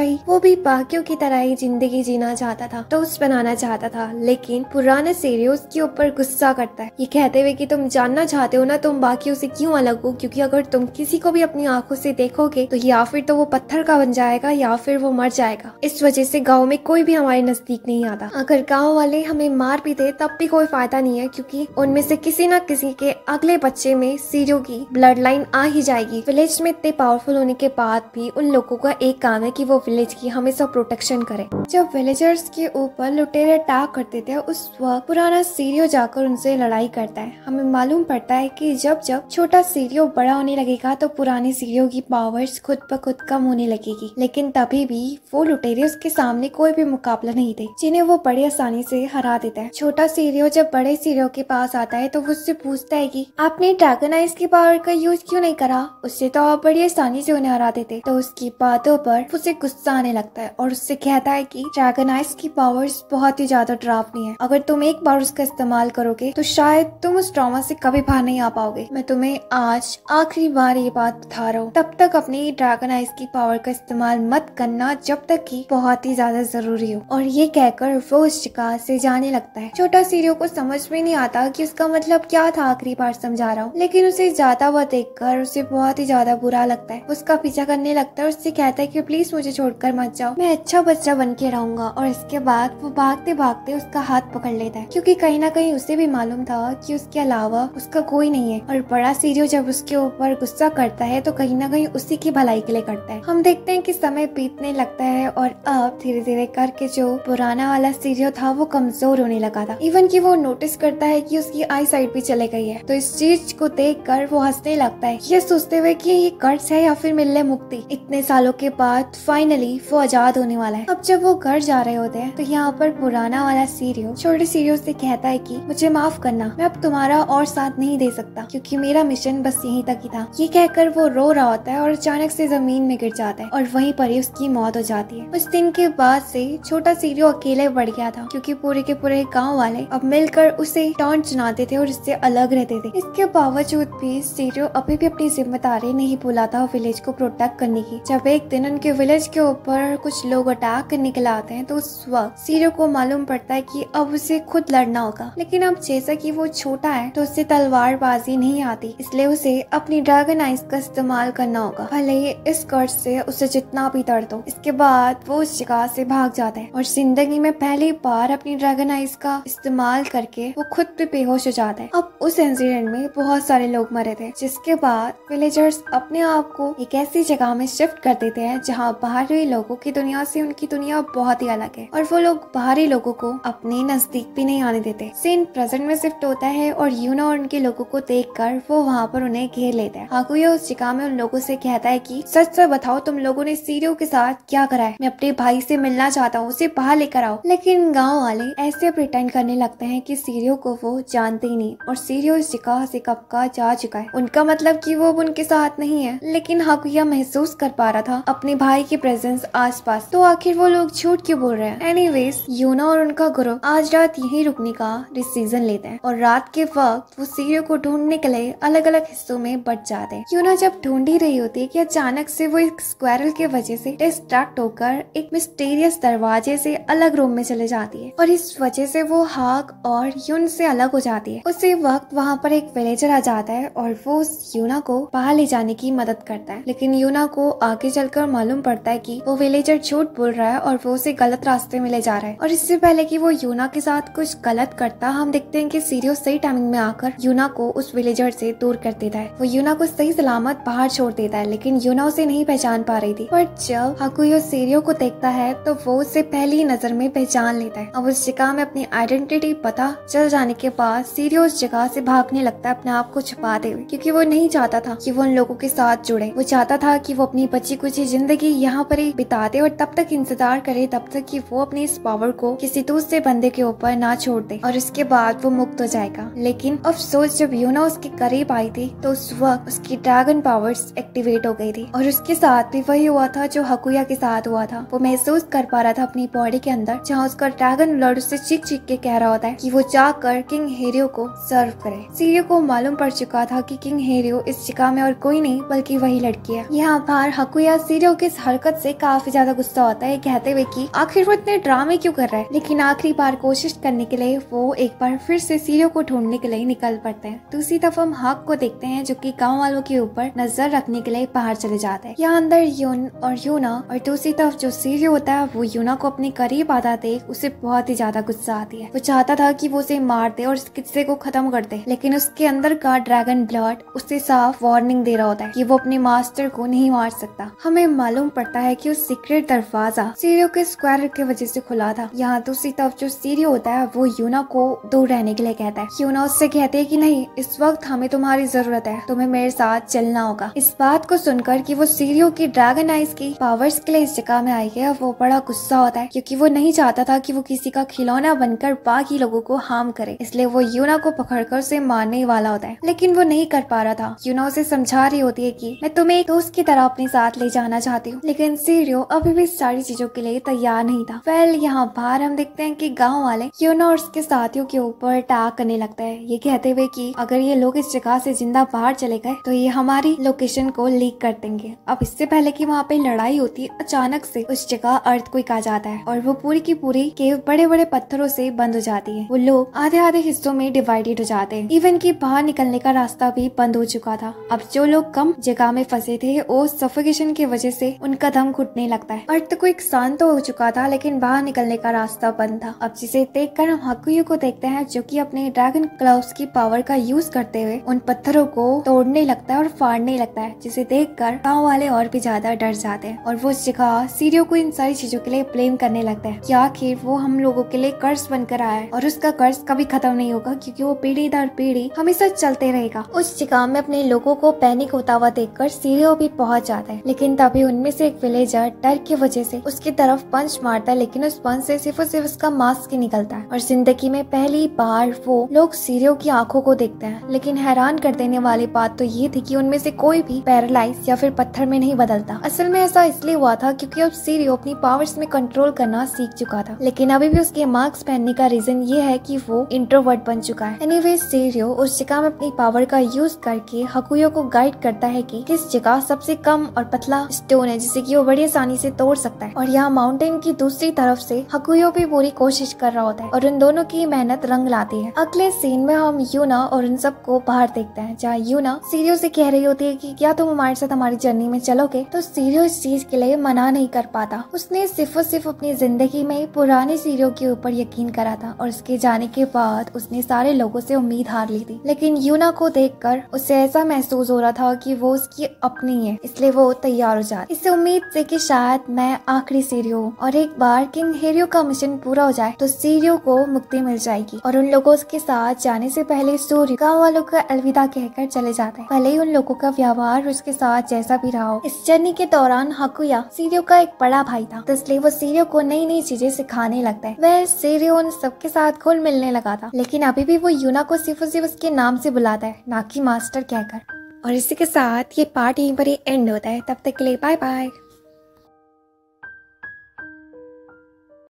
ही, वो भी बाकियों की तरह ही जिंदगी जीना चाहता था, दोस्त बनाना चाहता था। लेकिन पुराने सीरियो उसके ऊपर गुस्सा करता है, ये कहते हुए कि तुम जानना चाहते हो ना तुम बाकियों से क्यों अलग हो, क्योंकि अगर तुम किसी को भी अपनी आंखों से देखोगे तो या फिर तो वो पत्थर का बन जाएगा या फिर वो मर जाएगा। इस वजह से गांव में कोई भी हमारे नजदीक नहीं आता। अगर गांव वाले हमें मार भी दे तब भी कोई फायदा नहीं है, क्योंकि उनमें से किसी न किसी के अगले बच्चे में सीरियो की ब्लड लाइन आ ही जाएगी। विलेज में इतने पावरफुल होने के बाद भी उन लोगों का एक काम है कि वो विलेज की हमेशा प्रोटेक्शन करे। जब विलेजर्स के ऊपर लुटेरे अटैक करते थे उस वक्त पुराना सीरियो जाकर उनसे लड़ाई करता है। हमें मालूम पड़ता है कि जब जब छोटा सीरियो बड़ा होने लगेगा तो पुराने सीरियो की पावर्स खुद ब खुद कम होने लगेगी, लेकिन तभी भी वो लुटेरे उसके सामने कोई भी मुकाबला नहीं थे, जिन्हें वो बड़ी आसानी से हरा देता है। छोटा सीरियो जब बड़े सीरियो के पास आता है तो वो उससे पूछता है कि आपने ड्रैगन आइज की पावर का यूज क्यों नहीं करा, उससे तो आप बड़ी आसानी से उन्हें हरा देते। तो उसकी बातों पर उसे गुस्सा आने लगता है और उससे कहता है कि ड्रैगन आइज की पावर्स बहुत ही ज्यादा डरावनी है, अगर तुम एक बार उसका इस्तेमाल करोगे तो शायद तुम उस ट्रॉमा से कभी बाहर नहीं आ पाओगे। मैं तुम्हें आज आखिरी बार ये बात बता रहा हूँ, तब तक अपनी ड्रैगन आइज की पावर का इस्तेमाल मत करना जब तक कि बहुत ही ज्यादा जरूरी हो। और ये कहकर वो उस जगह से जाने लगता है। छोटा सीरियो को समझ में नहीं आता कि उसका मतलब क्या था, आखिरी बार समझा रहा हूँ, लेकिन उसे जाता हुआ देखकर उसे बहुत ही ज्यादा बुरा लगता है। उसका पीछा करने लगता है, उससे कहता है कि प्लीज मुझे छोड़कर मत जाओ, मैं अच्छा बच्चा बन के रहूंगा। और इसके बाद वो भागते भागते उसका हाथ पकड़ लेता है, क्योंकि कहीं ना कहीं उसे भी मालूम था कि उसके अलावा उसका कोई नहीं है। और बड़ा सीरियो जब उसके ऊपर गुस्सा करता है तो कहीं ना कहीं उसी की भलाई के लिए करता है। हम देखते हैं कि समय बीतने लगता है और अब धीरे धीरे करके जो पुराना वाला सीरियो था वो कमजोर होने लगा था। इवन कि वो नोटिस करता है कि उसकी आई साइट भी चले गई है। तो इस चीज को देखकर वो हंसने लगता है, ये सोचते हुए कि ये कर्ज है या फिर मिलने मुक्ति। इतने सालों के बाद फाइनली वो आजाद होने वाला है। अब जब वो घर जा रहे होते हैं तो यहाँ पर पुराना वाला सीरियो छोटे सीरियो से कहता है कि मुझे माफ करना, मैं अब तुम्हारा और साथ नहीं दे सकता, क्योंकि मेरा मिशन बस यहीं तक ही था। ये कहकर वो रो रहा होता है और अचानक से जमीन में गिर जाता है और वहीं पर ही उसकी मौत हो जाती है। उस दिन के बाद से छोटा सीरियो अकेले बढ़ गया था, क्योंकि पूरे के पूरे गांव वाले अब मिलकर उसे टॉन्ट सुनाते थे और इससे अलग रहते थे। इसके बावजूद भी सीरियो अभी भी अपनी जिम्मेदारी नहीं भूला था विलेज को प्रोटेक्ट करने की। जब एक दिन उनके विलेज के ऊपर कुछ लोग अटैक करने के लिए आते हैं तो उस वक्त सीरियो को मालूम पड़ता है कि अब उसे खुद लड़ना होगा। लेकिन अब जैसा कि वो छोटा है तो उससे तलवारबाजी नहीं आती, इसलिए उसे अपनी ड्रैगन आइज का इस्तेमाल करना होगा, भले ही इस कर्ज से उसे जितना भी दर्द हो। इसके बाद वो उस जगह से भाग जाता है और जिंदगी में पहली बार अपनी ड्रैगन आइज का इस्तेमाल करके वो खुद भी बेहोश हो जाता है। अब उस इंसिडेंट में बहुत सारे लोग मरे थे, जिसके बाद विलेजर्स अपने आप को एक ऐसी जगह में शिफ्ट कर देते हैं जहाँ बाहरी लोगों की दुनिया से उनकी दुनिया बहुत ही अलग है और वो लोग बाहरी लोगों को अपने नजदीक भी नहीं आने देते। सीन प्रेजेंट में शिफ्ट होता है और यूना और उनके लोगों को देखकर वो वहाँ पर उन्हें घेर लेता है। हाकुया उस जगह में उन लोगों से कहता है कि सच सच बताओ तुम लोगों ने सीरियो के साथ क्या करा है, मैं अपने भाई से मिलना चाहता हूँ, उसे बाहर लेकर आओ। लेकिन गाँव वाले ऐसे प्रिटेंड करने लगते हैं कि सीरियो को वो जानते ही नहीं और सीरियो इस जगह से कब का जा चुका है। उनका मतलब कि वो उनके साथ नहीं है, लेकिन हाकुया महसूस कर पा रहा था अपने भाई की प्रेजेंस आसपास। तो आखिर वो लोग झूठ क्यों बोल रहे हैं? एनीवेज यूना और उनका ग्रुप आज रात यहीं रुकने का डिसीजन लेते हैं और रात के वक्त वो सीरियो को ढूंढने के लिए अलग अलग हिस्सों में बट जाते हैं। यूना जब ढूंढ ही रही होती है कि अचानक अचानक से वो एक स्क्वायरल के वजह से डिस्ट्रैक्ट होकर एक मिस्टीरियस दरवाजे से अलग रूम में चले जाती है और इस वजह से वो हाक और यून से अलग हो जाती है। उसी वक्त वहाँ पर एक विलेजर आ जाता है और वो उस यूना को बाहर ले जाने की मदद करता है, लेकिन यूना को आगे चलकर मालूम पड़ता है कि वो विलेजर झूठ बोल रहा है और वो उसे गलत रास्ते में ले जा रहा है। और इससे पहले कि वो यूना के साथ कुछ गलत करता, हम देखते हैं कि सीरियो सही टाइमिंग में आकर यूना को उस विलेजर से दूर कर देता है। वो यूना को सही सलामत बाहर छोड़ देता है, लेकिन यूना उसे नहीं पहचान पा रही थी। पर जब हाकुयो सीरियो को देखता है तो वो उसे पहली नजर में पहचान लेता है। अब उस जगह में अपनी आइडेंटिटी पता चल जाने के बाद सीरियो उस जगह से भागने लगता है अपने आप को छुपाते हुए, क्योंकि वो नहीं चाहता था कि वो उन लोगों के साथ जुड़े। वो चाहता था कि वो अपनी बची कुछ जिंदगी यहाँ पर ही बिता दे और तब तक इंतजार करे तब तक कि वो अपनी इस पावर को किसी दूसरे बंदे के ऊपर ना छोड़ दे और इसके बाद वो मुक्त हो जाएगा। लेकिन अफसोस जब यूना उसके करीब आई थी तो उस वक्त उसकी ड्रैगन पावर्स एक्टिवेट हो गई थी और उसके साथ भी वही हुआ था जो हकुया के साथ हुआ था। वो महसूस कर पा रहा था अपनी बॉडी के अंदर, जहाँ उसका ड्रैगन ब्लड उससे चीख चीख के कह रहा होता है कि वो जाकर किंग हेरियो को सर्व करे। सीरियो को मालूम पड़ चुका था कि किंग हेरियो इस जगह में और कोई नहीं बल्कि वही लड़की है। यहाँ पर हकुया सीरियो की इस हरकत से काफी ज्यादा गुस्सा होता है, कहते हुए कि आखिर वो इतने ड्रामे क्यों कर रहा है। लेकिन आखिरी बार कोशिश करने के लिए वो एक बार फिर से सीरियो को ढूंढने के लिए निकल पड़ते हैं। दूसरी तरफ हम हक को देखते हैं जो कि गाँव वालों के ऊपर नजर रखने के लिए बाहर चले जाते हैं। यहाँ अंदर यून और यूना और दूसरी तरफ जो सीरियो होता है वो यूना को अपने करीब आता देख उसे बहुत ही ज्यादा गुस्सा आती है। वो चाहता था कि वो उसे मार दे और इस किस्से को खत्म कर दे, लेकिन उसके अंदर का ड्रैगन ब्लड उसे साफ वार्निंग दे रहा होता है कि वो अपने मास्टर को नहीं मार सकता। हमें मालूम पड़ता है कि उस सीक्रेट दरवाजा सीरियो के स्क्वायर की वजह से खुला था। यहाँ दूसरी तरफ जो सीरियो होता है वो यूना को दूर रहने के लिए कहता है। यूना उससे कहते है कि नहीं, इस वक्त हमें तुम्हारी जरूरत है, तुम्हें मेरे साथ चलना होगा। इस बात को सुनकर कि वो सीरियो की ड्रैगन आइज की पावर्स के लिए इस जगह में आई है, वो बड़ा गुस्सा होता है क्योंकि वो नहीं चाहता था कि वो किसी का खिलौना बनकर बाकी लोगों को हार्म करे। इसलिए वो यूना को पकड़कर उसे मारने वाला होता है, लेकिन वो नहीं कर पा रहा था। यूना उसे समझा रही होती है कि मैं तुम्हें एक दोस्त की तरह अपने साथ ले जाना चाहती हूँ, लेकिन सीरियो अभी भी सारी चीजों के लिए तैयार नहीं था। वेल यहाँ बाहर हम देखते हैं कि गाँव वाले यूना और उसके साथियों के ऊपर अटैक करने लगता है, ये कहते हुए कि अगर ये लोग इस जगह से जिंदा बाहर चले गए तो ये हमारी लोकेशन को लीक कर देंगे। अब इससे पहले कि वहाँ पे लड़ाई होती है, अचानक से उस जगह अर्थक्वेक आ जाता है और वो पूरी की पूरी केव बड़े बड़े पत्थरों से बंद हो जाती है। वो लोग आधे आधे हिस्सों में डिवाइडेड हो जाते हैं। इवन की बाहर निकलने का रास्ता भी बंद हो चुका था। अब जो लोग कम जगह में फंसे थे वो सफोकेशन की वजह से उनका दम घुटने लगता है। अर्थक्वेक शांत हो चुका था लेकिन बाहर निकलने का रास्ता बंद था। अब जिसे देखकर हम हकुयो को देखते हैं जो कि अपने ड्रैगन क्लाउस की पावर का यूज करते हुए उन पत्थरों को तोड़ने लगता है और फाड़ने लगता है, जिसे देखकर गांव वाले और भी ज्यादा डर जाते हैं और वो उस जगह सीरियो को इन सारी चीजों के लिए ब्लेम करने लगता है कि आखिर वो हम लोगों के लिए कर्ज बनकर आया है और उसका कर्ज कभी खत्म नहीं होगा क्योंकि वो पीढ़ी दर पीढ़ी हमेशा चलते रहेगा। उस जगह में अपने लोगों को पैनिक होता हुआ देखकर सीरियो भी पहुंच जाता है, लेकिन तभी उनमें से एक विलेजर डर की वजह से उसकी तरफ पंच मारता है, लेकिन उस पंच से सिर्फ और सिर्फ उसका मास्क ही निकलता है और जिंदगी में पहली बार वो लोग सीरियो की आंखों को देखते हैं। लेकिन हैरान कर देने वाली बात तो ये थी कि उनमें से कोई भी पैरालाइज या फिर पत्थर में नहीं बदलता। असल में ऐसा इसलिए हुआ था क्योंकि अब सीरियो अपनी पावर्स में कंट्रोल करना सीख चुका था, लेकिन अभी भी उसके मास्क पहनने का रीजन ये है कि वो इंट्रोवर्ट बन चुका है। एनीवे सीरियो उस जगह में अपनी पावर का यूज करके हकुयो को गाइड करता है कि किस जगह सबसे कम और पतला स्टोन है जिसे कि वो बड़ी आसानी से तोड़ सकता है। और यहाँ माउंटेन की दूसरी तरफ से हकुयो भी पूरी कोशिश कर रहा होता है और उन दोनों की मेहनत रंग लाती है। अगले सीन में हम यूना और उन सबको बाहर देखते हैं, जहाँ यूना सीरियो से कह रही होती है कि क्या तुम हमारे साथ हमारी जर्नी में चलोगे, तो सीरियो इस चीज के लिए मना नहीं कर पाता। उसने सिर्फ और सिर्फ अपनी जिंदगी में पुराने सीरियो के ऊपर यकीन करा था और उसके जाने के बाद उसने सारे लोगों से उम्मीद हार ली थी। लेकिन यूना को देखकर उसे ऐसा महसूस हो रहा था कि वो उसकी अपनी है, इसलिए वो तैयार हो जाती। इससे उम्मीद से कि शायद मैं आखिरी सीरियो हूँ और एक बार किंग हेरियो का मिशन पूरा हो जाए तो सीरियो को मुक्ति मिल जाएगी। और उन लोगों के साथ जाने से पहले सूर्य गाँव वालों का अलविदा कहकर चले जाते हैं। भले ही उन लोगों का व्यवहार उसके साथ जैसा भी रहा हो। इस जर्नी के दौरान हकुया सीरियो का एक बड़ा भाई था, तो इसलिए वो सीरियो को नई नई चीजें सिखाने लगता है। वह सीरियो उन सबके साथ घुल मिलने लगा था, लेकिन अभी भी वो यूना को सिर्फ उसके नाम से बुलाता है, ना कि मास्टर कहकर। और इसी के साथ ये पार्ट यहीं पर ही एंड होता है। तब तक के लिए बाय बाय।